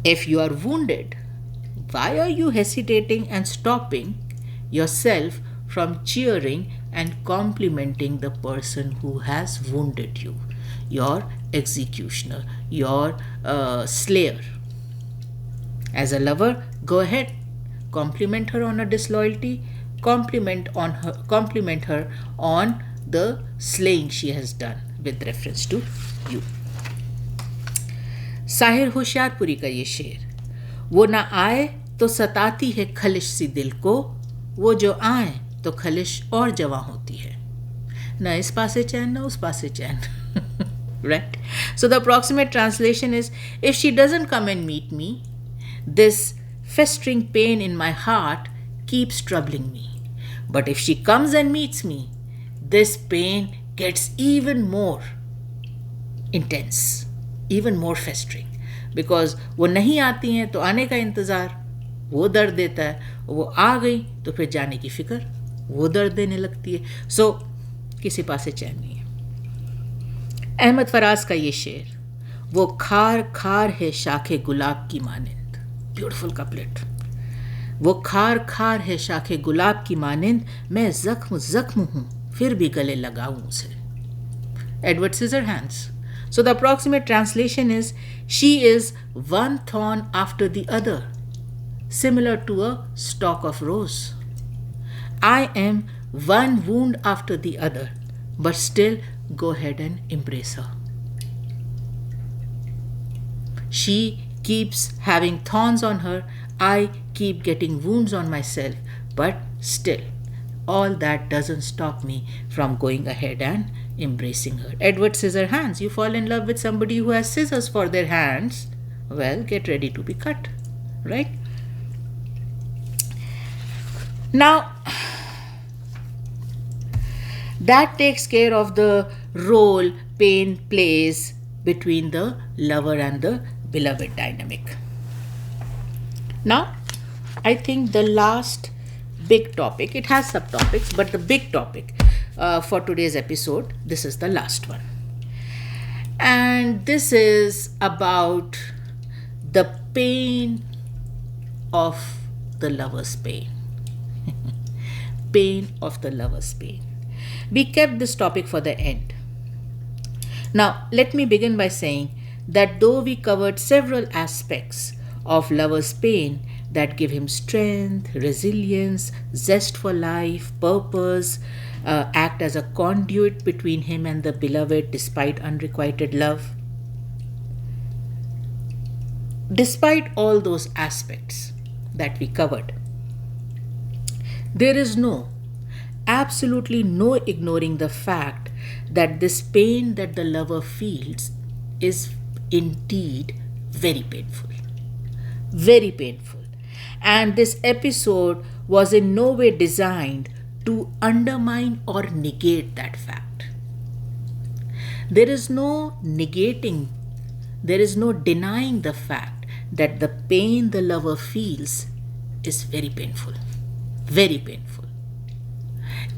If you are wounded, why are you hesitating and stopping yourself from cheering and complimenting the person who has wounded you, your executioner, your slayer? As a lover, go ahead, compliment her on her disloyalty, compliment her on the slaying she has done with reference to you. Sahir Hoshiarpuri का ये शेर, वो ना आए तो सताती है खलिश सी दिल को, वो जो आए तो खलिश और जवां होती है, ना इस पासे चैन ना उस पासे चैन. Right? So the approximate translation is, if she doesn't come and meet me, this festering pain in my heart keeps troubling me. But if she comes and meets me, this pain gets even more intense, even more festering. Because वो नहीं आती हैं तो आने का इंतज़ार, वो दर्द देता है, वो आ गई तो फिर जाने की फ़िक्र, वो दर्द देने लगती है। सो किसी पास से चैन नहीं है। अहमद फराज का ये शेर, वो खार खार है शाखे गुलाब की मानिंद, ब्यूटीफुल कपलेट। वो खार खार है शाखे गुलाब की मानिंद, मैं जख्म जख्म हूँ फिर भी गले लगाऊं उसे। Edward सिजरहैंड्स. So the approximate translation is, she is one thorn after the other, similar to a stalk of rose. I am one wound after the other, but still go ahead and embrace her. She keeps having thorns on her, I keep getting wounds on myself, but still, all that doesn't stop me from going ahead and embracing her. Edward Scissorhands. You fall in love with somebody who has scissors for their hands, well, get ready to be cut, right? Now, that takes care of the role pain plays between the lover and the beloved dynamic. Now, I think the last big topic, it has subtopics, but the big topic for today's episode, this is the last one. And this is about the pain of the lover's pain. Pain of the lover's pain. We kept this topic for the end. Now, let me begin by saying that though we covered several aspects of lover's pain that give him strength, resilience, zest for life, purpose, act as a conduit between him and the beloved despite unrequited love. Despite all those aspects that we covered, there is absolutely no ignoring the fact that this pain that the lover feels is indeed very painful. Very painful. And this episode was in no way designed to undermine or negate that fact. There is no negating, there is no denying the fact that the pain the lover feels is very painful. Very painful.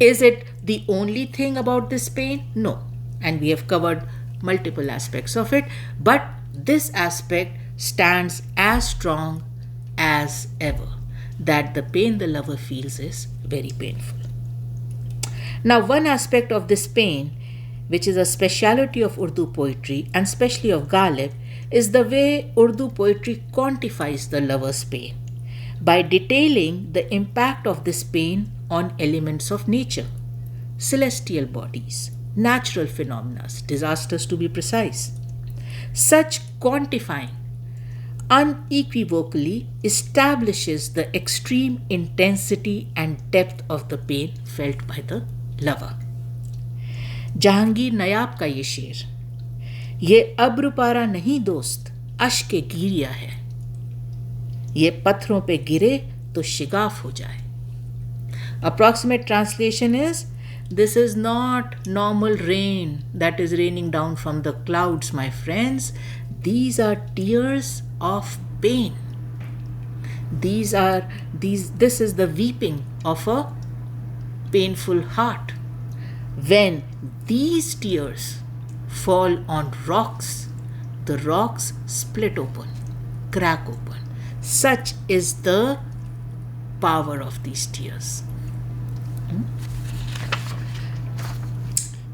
Is it the only thing about this pain? No. And we have covered multiple aspects of it, but this aspect stands as strong as ever, that the pain the lover feels is very painful. Now, one aspect of this pain, which is a speciality of Urdu poetry and especially of Ghalib, is the way Urdu poetry quantifies the lover's pain by detailing the impact of this pain on elements of nature, celestial bodies, natural phenomena, disasters to be precise. Such quantifying unequivocally establishes the extreme intensity and depth of the pain felt by the lover. Jahangir Nayab का ये शेर, ये अब्र पारा नहीं दोस्त, अश्क गिरिया है, ये पत्थरों पे गिरे तो शिगाफ हो जाए. Approximate translation is, this is not normal rain that is raining down from the clouds, my friends. These are tears of pain. This is the weeping of a painful heart. When these tears fall on rocks, the rocks split open, crack open. Such is the power of these tears.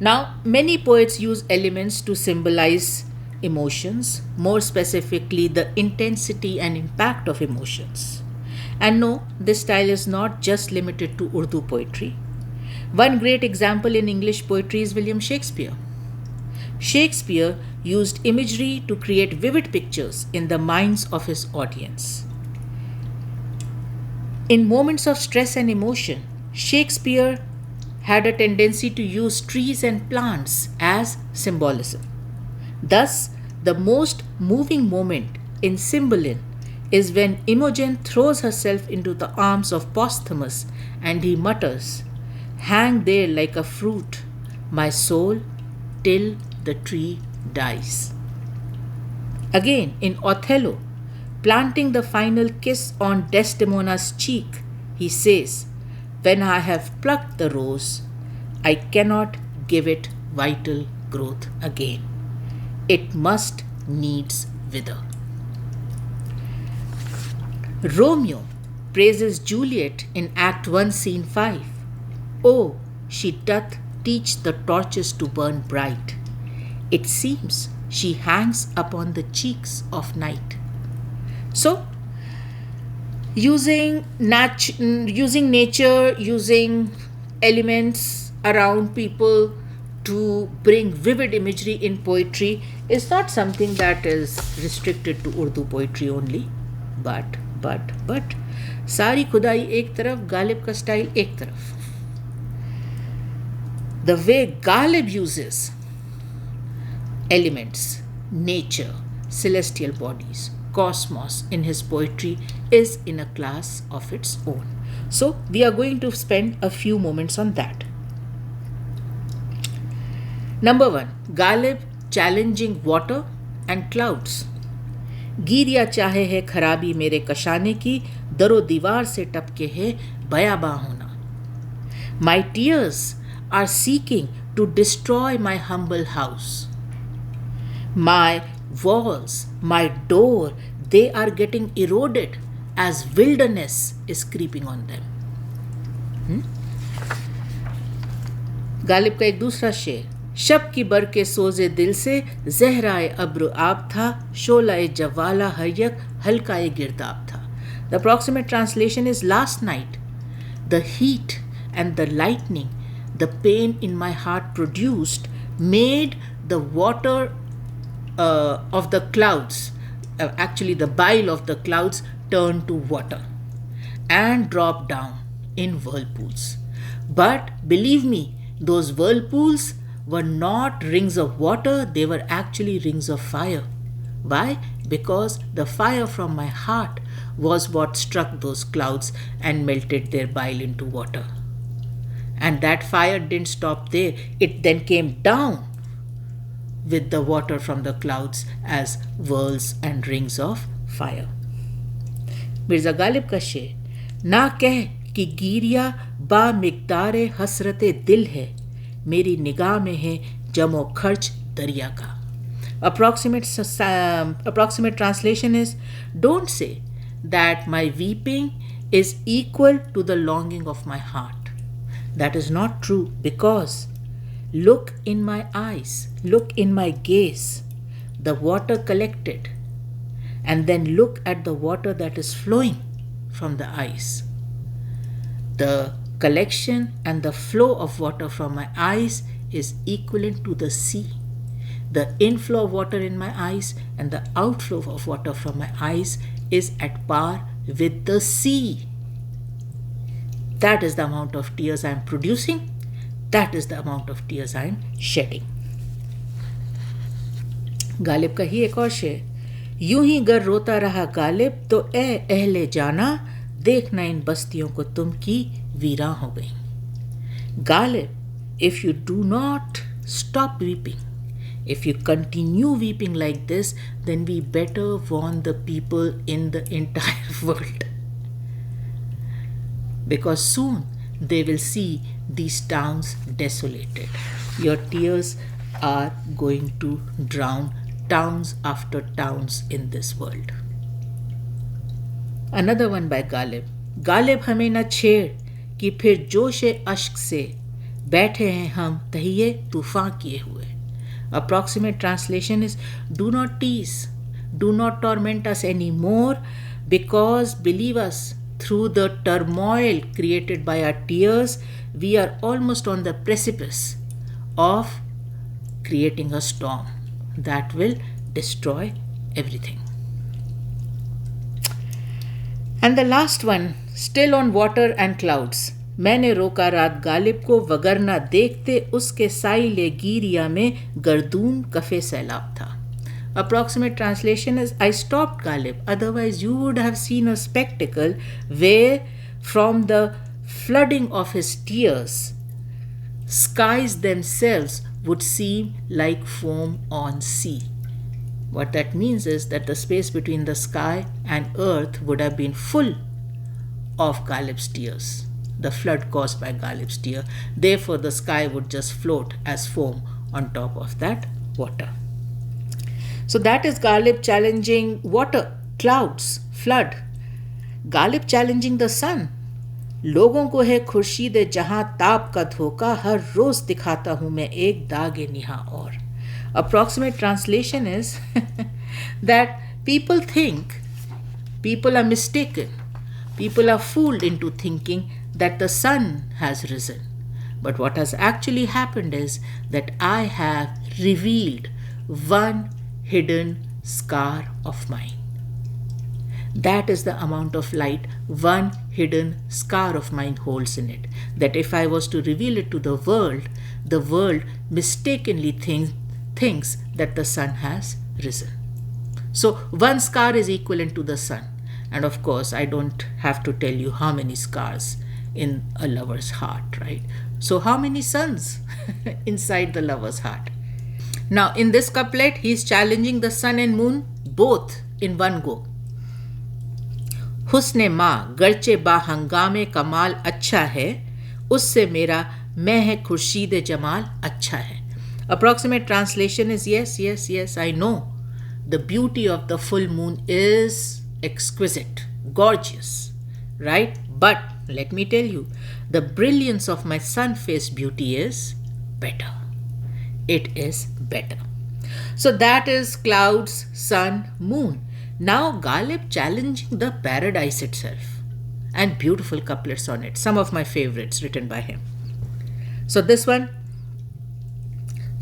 Now, many poets use elements to symbolize emotions, more specifically the intensity and impact of emotions. And no, this style is not just limited to Urdu poetry. One great example in English poetry is William Shakespeare. Shakespeare used imagery to create vivid pictures in the minds of his audience. In moments of stress and emotion, Shakespeare had a tendency to use trees and plants as symbolism. Thus, the most moving moment in Cymbeline is when Imogen throws herself into the arms of Posthumus and he mutters, "Hang there like a fruit, my soul, till the tree dies." Again, in Othello, planting the final kiss on Desdemona's cheek, he says, "When I have plucked the rose, I cannot give it vital growth again. It must needs wither." Romeo praises Juliet in Act 1, Scene 5. "Oh, she doth teach the torches to burn bright. It seems she hangs upon the cheeks of night." So, using nature, using elements around people to bring vivid imagery in poetry is not something that is restricted to Urdu poetry only. But सारी खुदाई एक तरफ, गालिब का style एक तरफ. The way Ghalib uses elements, nature, celestial bodies, cosmos in his poetry is in a class of its own. So we are going to spend a few moments on that. Number 1, Ghalib challenging water and clouds. गिरिया चाहे है खराबी मेरे कशाने की, दरो दीवार से टपके है बयाबा होना. My tears are seeking to destroy my humble house. My walls, my door, they are getting eroded as wilderness is creeping on them. Ghalib का एक दूसरा शेर. शब की बर के सोजे दिल से जहराए अब्र आब था, शोलाए जवाला हरियक हल्काए गिरदाब था. The approximate translation is, last night the heat and the lightning, the pain in my heart produced, made the water of the clouds, actually the bile of the clouds, turn to water and drop down in whirlpools. But believe me, those whirlpools were not rings of water, they were actually rings of fire. Why? Because the fire from my heart was what struck those clouds and melted their bile into water. And that fire didn't stop there, it then came down with the water from the clouds as whirls and rings of fire. Mirza Ghalib का शेर. ना कह कि गिरिया बा मिक़दारे हसरते दिल है, मेरी निगाह में है जमो खर्च दरिया का. Approximate translation is, don't say that my weeping is equal to the longing of my heart. That is not true, because look in my eyes, look in my gaze, the water collected, and then look at the water that is flowing from the eyes. The collection and the flow of water from my eyes is equivalent to the sea. The inflow of water in my eyes and the outflow of water from my eyes is at par with the sea. That is the amount of tears I am producing. That is the amount of tears I am shedding. Ghalib का ही एक और शेर. यूं ही गर रोता रहा गालिब तो ए अहले जाना, देखना इन बस्तियों को तुम की वीरां हो गई. Ghalib, if you do not stop weeping, if you continue weeping like this, then we better warn the people in the entire world. Because soon they will see these towns desolated. Your tears are going to drown towns after towns in this world. Another one by Ghalib. Ghalib हमें न छेड़ कि फिर जोशे अश्क से बैठे हैं हम तहिए तूफान किए हुए. Approximate translation is, do not tease, do not torment us anymore, because believe us, through the turmoil created by our tears, we are almost on the precipice of creating a storm that will destroy everything. And the last one, still on water and clouds. मैंने रोका रात गालिब को वगरना देखते उसके साइले गिरिया में गर्दून कफे सैलाब था. Approximate translation is, I stopped Ghalib, otherwise you would have seen a spectacle where from the flooding of his tears, skies themselves would seem like foam on sea. What that means is that the space between the sky and earth would have been full of Ghalib's tears, the flood caused by Ghalib's tear. Therefore, the sky would just float as foam on top of that water. So that is Ghalib challenging water, clouds, flood. Ghalib challenging the sun. लोगों को है खुर्शीद जहां ताप का धोखा, हर रोज दिखाता हूं मैं एक दागे निहा और. Approximate translation is that people think, people are mistaken, people are fooled into thinking that the sun has risen. But what has actually happened is that I have revealed one hidden scar of mine. That is the amount of light one hidden scar of mine holds in it. That if I was to reveal it to the world mistakenly thinks that the sun has risen. So one scar is equivalent to the sun. And of course, I don't have to tell you how many scars in a lover's heart, right? So how many suns inside the lover's heart? Now, in this couplet, he is challenging the sun and moon both in one go. हुस्ने माँ गर्चे बा हंगामे कमाल अच्छा है, उससे मेरा मैं है खुर्शीद जमाल अच्छा है. Approximate translation is yes, I know. The beauty of the full moon is exquisite, gorgeous, right? But let me tell you, the brilliance of my sun-faced beauty is better. It is better. So that is clouds, sun, moon. Now Ghalib challenging the paradise itself, and beautiful couplets on it. Some of my favorites written by him. So this one,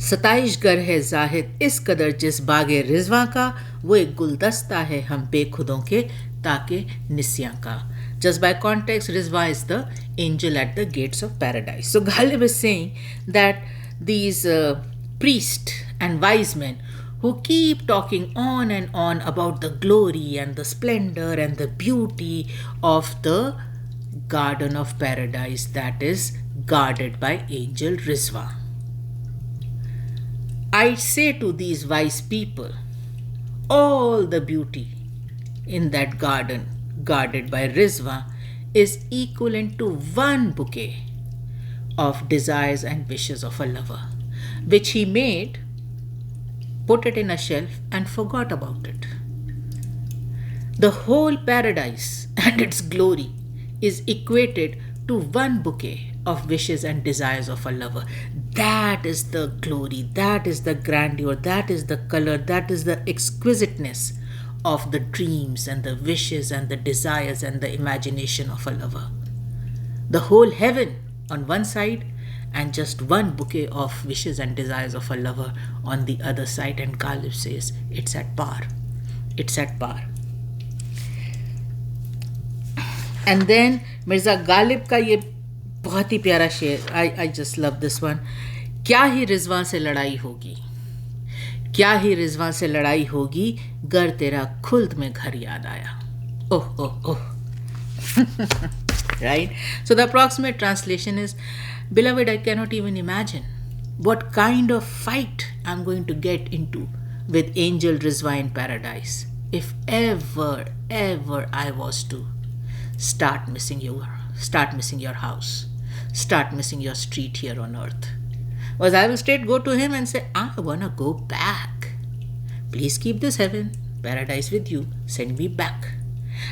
सताइश गर है जाहिद इस कदर जिस बागे रिजवा का, वो एक गुलदस्ता है हम बेखुदों के ताके निस्यां का. Just by context, Rizwa is the angel at the gates of paradise. So Ghalib is saying that these priests and wise men who keep talking on and on about the glory and the splendor and the beauty of the garden of paradise that is guarded by angel Rizwa. I say to these wise people, all the beauty in that garden guarded by Rizwa is equivalent to one bouquet of desires and wishes of a lover, which he made, put it in a shelf and forgot about it. The whole paradise and its glory is equated to one bouquet of wishes and desires of a lover. That is the glory, that is the grandeur, that is the color, that is the exquisiteness of the dreams and the wishes and the desires and the imagination of a lover. The whole heaven on one side and just one bouquet of wishes and desires of a lover on the other side, and Ghalib says it's at par. It's at par. And then Mirza Ghalib का ये बहुत ही प्यारा शेर, I just love this one. क्या ही रिजवां से लड़ाई होगी, क्या ही रिजवां से लड़ाई होगी, गर तेरा खुल्द में घर याद आया. Oh. Right? So the approximate translation is, beloved, I cannot even imagine what kind of fight I'm going to get into with Angel Rizwa in paradise if ever I was to start missing your house, start missing your street here on earth. Was I will straight go to him and say, I wanna go back. Please keep this heaven, paradise with you, send me back.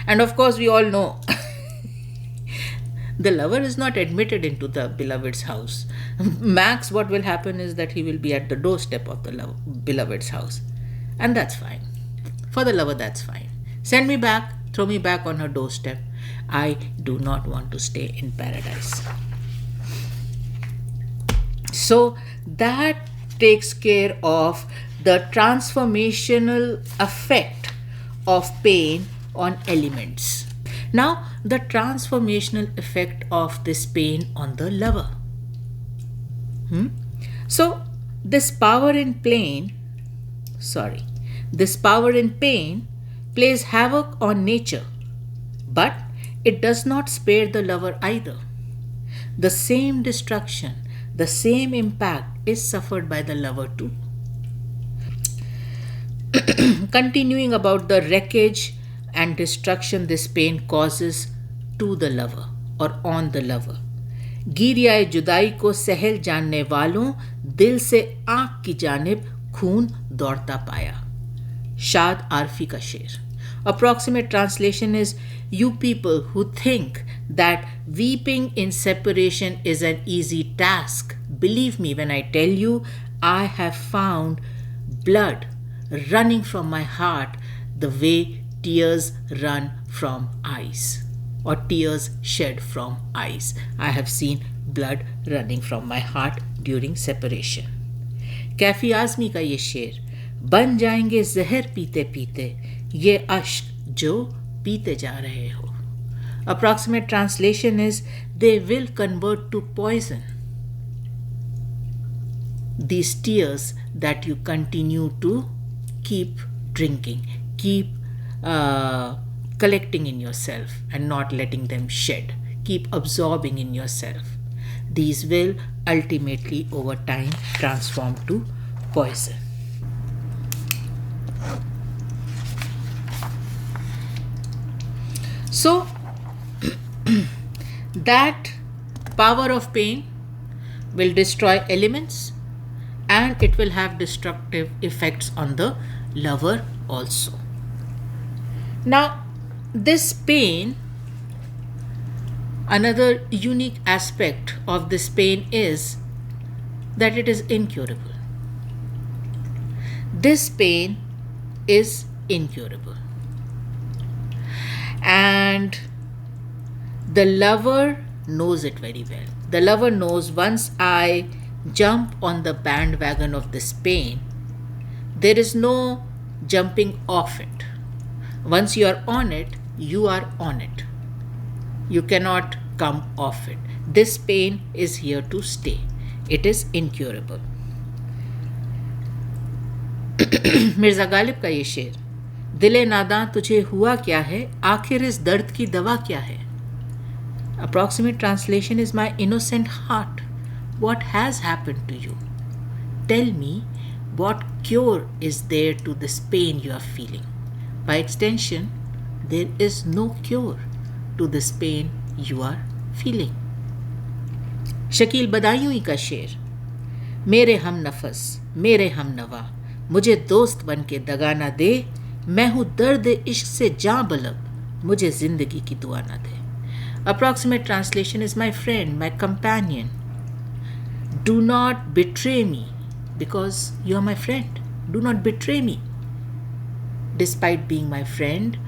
And of course we all know the lover is not admitted into the beloved's house. Max, what will happen is that he will be at the doorstep of the beloved's house. And that's fine. For the lover, that's fine. Send me back, throw me back on her doorstep. I do not want to stay in paradise. So that takes care of the transformational effect of pain on elements. Now, the transformational effect of this pain on the lover. So, this power in pain plays havoc on nature, but it does not spare the lover either. The same destruction, the same impact is suffered by the lover too. Continuing about the wreckage and destruction this pain causes to the lover or on the lover. गिरियाए जुदाई को सहल जानने वालों दिल से आंख की जानिब खून दौड़ता पाया. शाद आरफी का शेर. Approximate translation is, you people who think that weeping in separation is an easy task, believe me when I tell you, I have found blood running from my heart the way tears run from eyes, or tears shed from eyes. I have seen blood running from my heart during separation. Kaifi Azmi का ये शेर. बन जाएंगे जहर पीते पीते ये अश्क जो पीते जा रहे हो. Approximate translation is, they will convert to poison, these tears that you continue to keep drinking, keep collecting in yourself and not letting them shed, keep absorbing in yourself. These will ultimately over time transform to poison. So that power of pain will destroy elements and it will have destructive effects on the lover also. Now, this pain, another unique aspect of this pain is that it is incurable. This pain is incurable. And the lover knows it very well. The lover knows, once I jump on the bandwagon of this pain, there is no jumping off it. Once you are on it, you are on it. You cannot come off it. This pain is here to stay. It is incurable. Mirza Ghalib का ये शेर. दिले नादां तुझे हुआ क्या है, आखिर इस दर्द की दवा क्या है. Approximate translation is, my innocent heart, what has happened to you? Tell me, what cure is there to this pain you are feeling? By extension, there is no cure to this pain you are feeling. Shakeel Badaun का शेर. मेरे हम नफस, मेरे हम नवा, मुझे दोस्त बन के दगा ना दे, मैं हूँ दर्द-ए-इश्क से जां बलब, मुझे जिंदगी की दुआ ना दे. Approximate translation is, my friend, my companion, do not betray me because you are my friend. Do not betray me. Despite being my friend,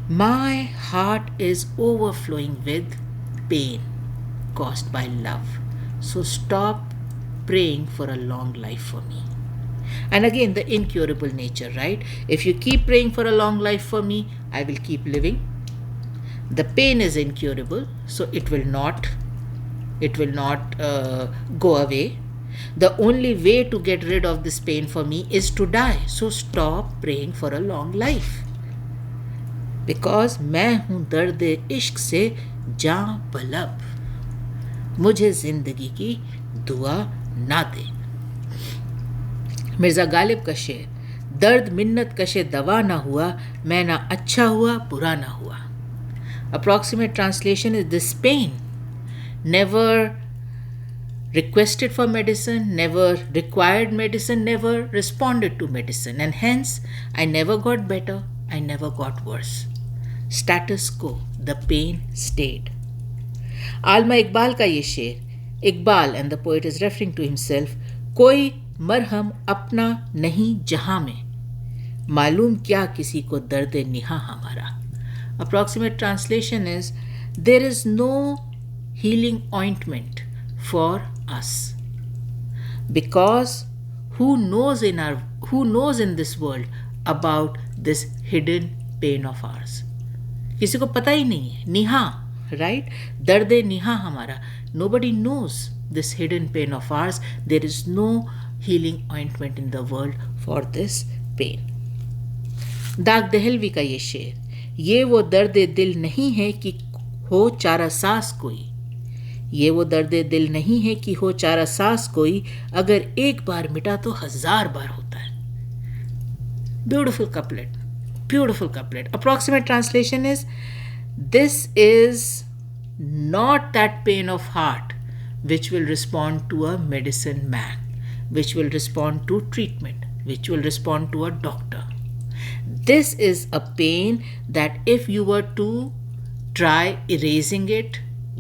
my heart is overflowing with pain caused by love. So stop praying for a long life for me. And again, the incurable nature, right? If you keep praying for a long life for me, I will keep living. The pain is incurable, so it will not go away. The only way to get rid of this pain for me is to die. So stop praying for a long life. Because मैं हूँ दर्द-ए-इश्क से जां bulb, मुझे जिंदगी की दुआ ना दे. मिर्ज़ा गालिब का शेर. दर्द मिन्नत कशे दवा ना हुआ, मैं ना अच्छा हुआ बुरा ना हुआ. Approximate translation is, this pain never requested for medicine, never required medicine, never responded to medicine, and hence I never got better, I never got worse. Status quo, the pain stayed. आलमा Iqbal का ये शेर. Iqbal, and the poet is referring to himself, कोई मरहम अपना नहीं जहां में, मालूम क्या किसी को दर्द निहा हमारा. Approximate translation is, there is no healing ointment for us, because who knows in this world about this hidden pain of ours? किसी को पता ही नहीं है. निहा, right? दर्द निहा हमारा. Nobody knows this hidden pain of ours. There is no healing ointment in the world for this pain. दाग दहलवी का ये शेर. ये वो दर्द दिल नहीं है कि हो चारा सास कोई, ये वो दर्द दिल नहीं है कि हो चारा सास कोई, अगर एक बार मिटा तो 1000 बार होता है. Beautiful couplet. Beautiful couplet. Approximate translation is, this is not that pain of heart which will respond to a medicine man, which will respond to treatment, which will respond to a doctor. This is a pain that if you were to try erasing it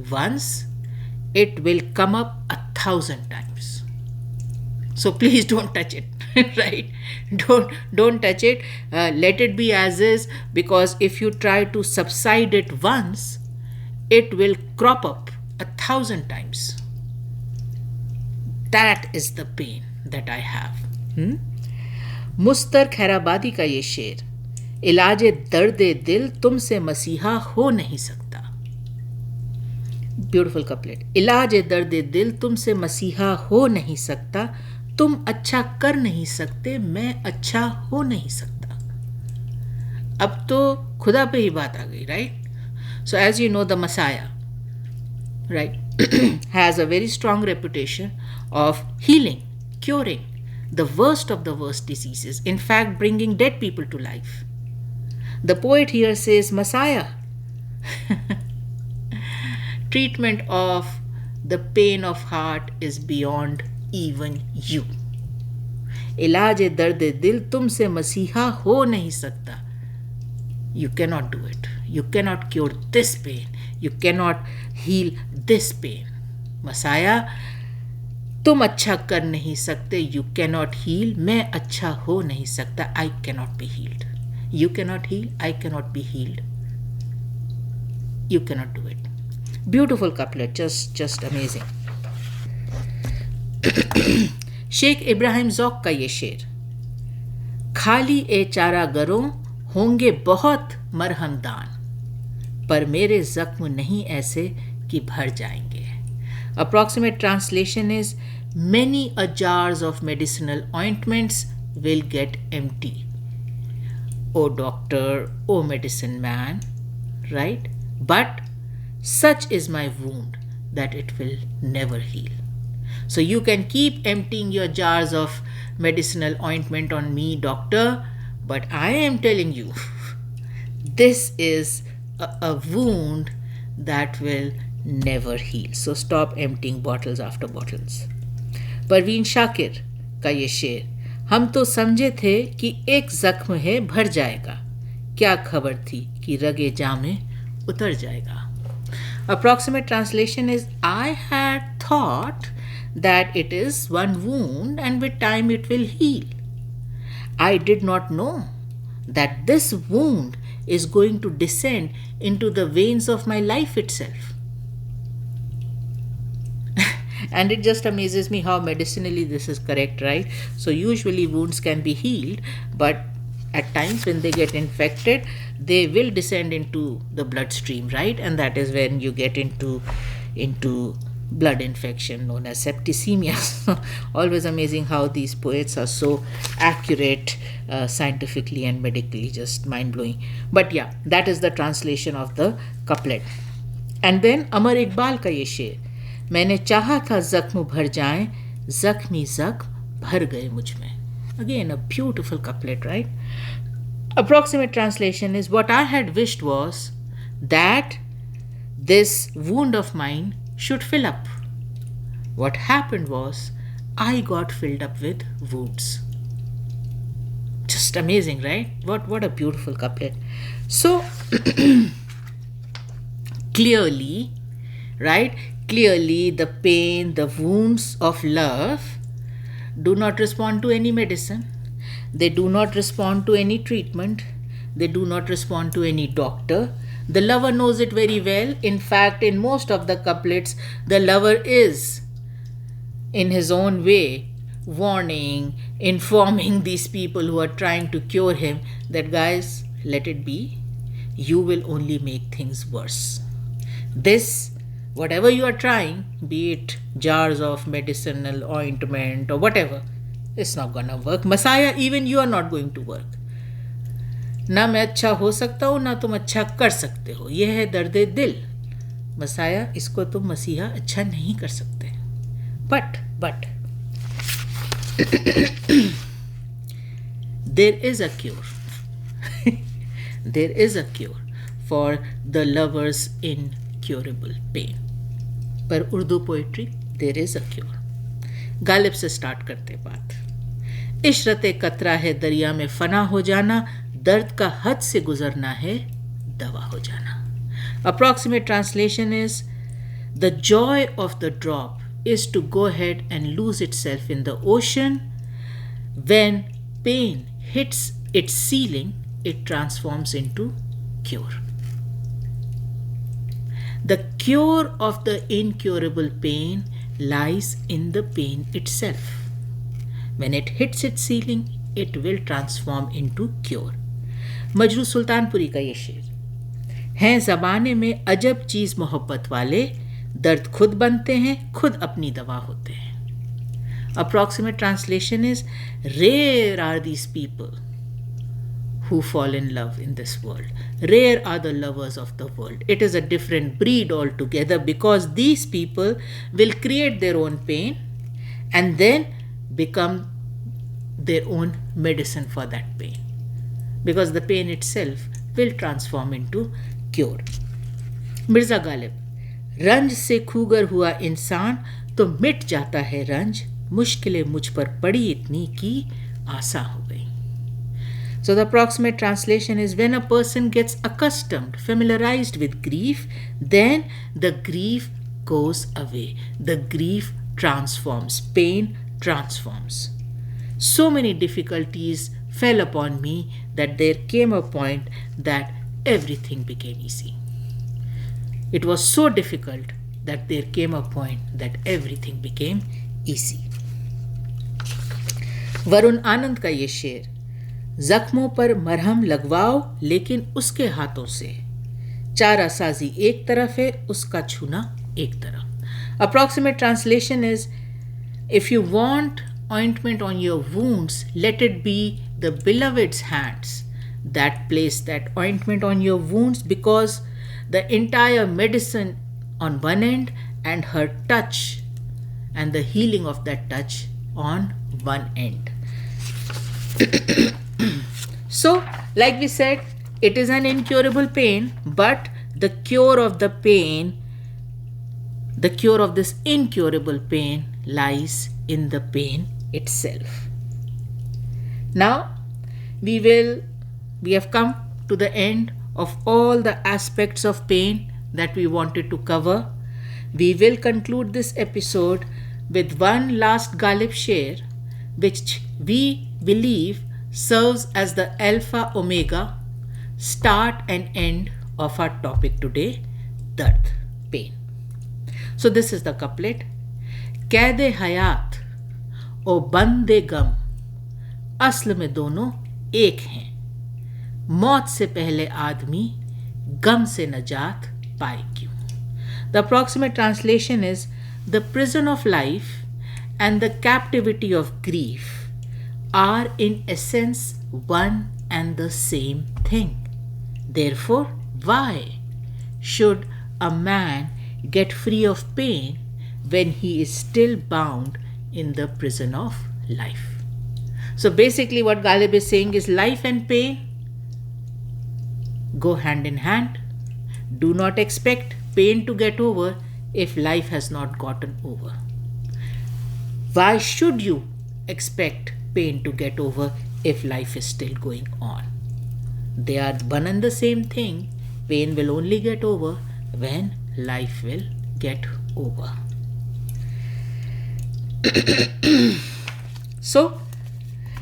once, it will come up 1,000 times. So please don't touch it. Right? Don't touch it. Let it be as is, because if you try to subside it once, it will crop up 1,000 times. That is the pain that I have. मुस्तर Khairabadi का ये शेर, इलाजे दर्दे दिल तुमसे मसीहा हो नहीं सकता. Beautiful couplet. इलाजे दर्दे दिल तुमसे मसीहा हो नहीं सकता, तुम अच्छा कर नहीं सकते, मैं अच्छा हो नहीं सकता. अब तो खुदा पे ही बात आ गई, right? So as you know, the मसाया, right, has a very strong reputation of healing, curing the worst of the worst diseases, in fact bringing dead people to life. The poet here says, Messiah, treatment of the pain of heart is beyond even you. इलाज दर्द दिल तुमसे मसीहा हो नहीं सकता. You cannot do it. You cannot cure this pain. You cannot heal this pain. Messiah, तुम अच्छा कर नहीं सकते. You cannot heal. मैं अच्छा हो नहीं सकता. I cannot be healed. You cannot heal. I cannot be healed. You cannot do it. Beautiful couplet. Just amazing. Sheikh Ibrahim ज़ौक़ का ये शेर, खाली ए चारा गरों होंगे बहुत मरहमदान, पर मेरे जख्म नहीं ऐसे कि भर जाएंगे. Approximate translation is, many a jars of medicinal ointments will get empty. O doctor, O medicine man, right? But such is my wound that it will never heal. So you can keep emptying your jars of medicinal ointment on me, doctor, but I am telling you, this is a wound that will never heal. So stop emptying bottles after bottles. Parveen Shakir का ये शेर, हम तो समझे थे कि एक जख्म है भर जाएगा, क्या खबर थी कि रगे जामे उतर जाएगा. Approximate translation is, I had thought that it is one wound and with time it will heal. I did not know that this wound is going to descend into the veins of my life itself. And it just amazes me how medicinally this is correct, right? So usually wounds can be healed, but at times when they get infected, they will descend into the bloodstream, right? And that is when you get into blood infection known as septicemia. Always amazing how these poets are so accurate scientifically and medically, just mind-blowing. But yeah, that is the translation of the couplet. And then Amar Iqbal का ये शेर, मैंने चाहा था जख्म भर जाएं, जख्मी जख्म भर गए मुझ में. Again, a beautiful couplet, right? Approximate translation is, what I had wished was that this wound of mine should fill up. What happened was, I got filled up with wounds. Just amazing, right? What a beautiful couplet. So, clearly, right? Clearly, the pain, the wounds of love do not respond to any medicine. They do not respond to any treatment. They do not respond to any doctor. The lover knows it very well. In fact, in most of the couplets, the lover is, in his own way, warning, informing these people who are trying to cure him that, guys, let it be. You will only make things worse. This, whatever you are trying, be it jars of medicinal ointment or whatever, it's not gonna work. Messiah, even you are not going to work. ना मैं अच्छा हो सकता हूँ, ना तुम अच्छा कर सकते हो. यह है दर्द दिल. मसाया, इसको तुम मसीहा अच्छा नहीं कर सकते. But there is a cure. There is a cure for the lover's incurable pain. पर Urdu poetry there is a cure. Ghalib से स्टार्ट करते बात। इशरते कतरा है दरिया में फना हो जाना, दर्द का हद से गुजरना है दवा हो जाना। Approximate translation is the joy of the drop is to go ahead and lose itself in the ocean. When pain hits its ceiling, it transforms into cure. The cure of the incurable pain lies in the pain itself. When it hits its ceiling, it will transform into cure. Majrooh Sultanpuri का ये शेर हैं ज़बाने में अजब चीज़ मोहब्बत वाले, दर्द खुद बनते हैं, खुद अपनी दवा होते हैं। Approximate translation is, rare are these people who fall in love in this world. Rare are the lovers of the world. It is a different breed altogether, because these people will create their own pain and then become their own medicine for that pain, because the pain itself will transform into cure. Mirza Ghalib, रंज से खूगर हुआ इंसान तो मिट जाता है रंज, मुश्किलें मुझ पर पड़ी इतनी की आसा हो गई। So the approximate translation is, when a person gets accustomed, familiarized with grief, then the grief goes away. The grief transforms. Pain transforms. So many difficulties fell upon me that there came a point that everything became easy. It was so difficult that there came a point that everything became easy. Varun Anand का ये शेर, जख्मों पर मरहम लगवाओ लेकिन उसके हाथों से, चारा साजी एक तरफ है, उसका छूना एक तरफ। Approximate translation is, if you want ointment on your wounds, let it be the beloved's hands that place that ointment on your wounds, because the entire medicine on one end and her touch and the healing of that touch on one end. So, like we said, it is an incurable pain, but the cure of the pain, the cure of this incurable pain lies in the pain itself. Now, we have come to the end of all the aspects of pain that we wanted to cover. We will conclude this episode with one last Ghalib sher, which we believe serves as the alpha omega, start and end of our topic today, dard, pain. So this is the couplet. Qaid-e hayat o bande gam, asl में दोनों एक हैं, मौत से पहले आदमी गम से नजात पाए क्यों। The approximate translation is, the prison of life and the captivity of grief are in essence one and the same thing. Therefore, why should a man get free of pain when he is still bound in the prison of life? So basically what Ghalib is saying is, life and pain go hand in hand. Do not expect pain to get over if life has not gotten over. Why should you expect pain to get over if life is still going on? They are one and the same thing. Pain will only get over when life will get over. So,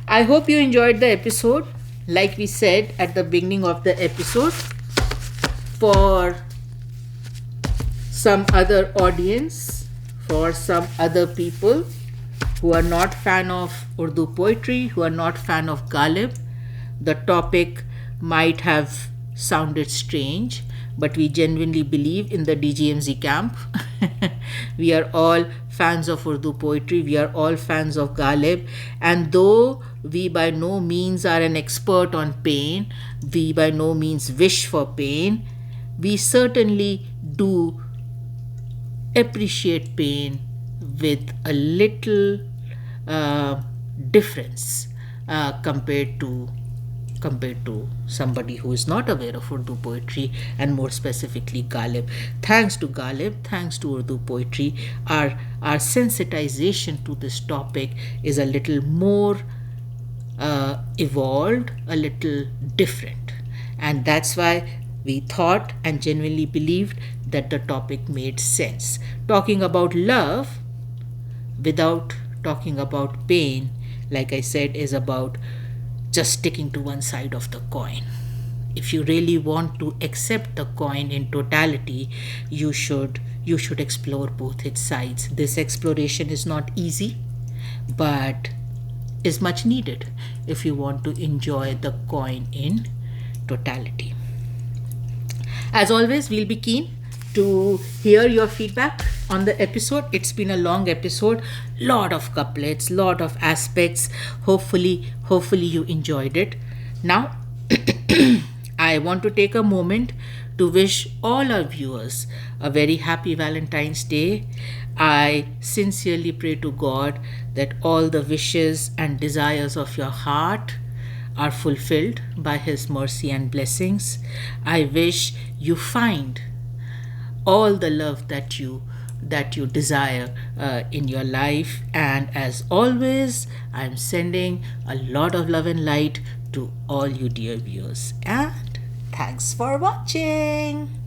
I hope you enjoyed the episode. Like we said at the beginning of the episode, for some other audience, for some other people who are not fan of Urdu poetry, who are not fan of Ghalib, the topic might have sounded strange, but we genuinely believe in the DGMZ camp. We are all fans of Urdu poetry, we are all fans of Ghalib, and though we by no means are an expert on pain, we by no means wish for pain, we certainly do appreciate pain with a little difference. compared to somebody who is not aware of Urdu poetry, and more specifically Ghalib. Thanks to Ghalib, thanks to Urdu poetry, our sensitization to this topic is a little more evolved, a little different. And that's why we thought and genuinely believed that the topic made sense. Talking about love without talking about pain, like I said, is about just sticking to one side of the coin. If you really want to accept the coin in totality, you should explore both its sides. This exploration is not easy, but is much needed if you want to enjoy the coin in totality. As always, we'll be keen to hear your feedback on the episode. It's been a long episode, lot of couplets, lot of aspects. Hopefully you enjoyed it. Now I want to take a moment to wish all our viewers a very happy Valentine's Day. I sincerely pray to God that all the wishes and desires of your heart are fulfilled by His mercy and blessings. I wish you find all the love that you desire in your life. And as always, I'm sending a lot of love and light to all you dear viewers. And thanks for watching.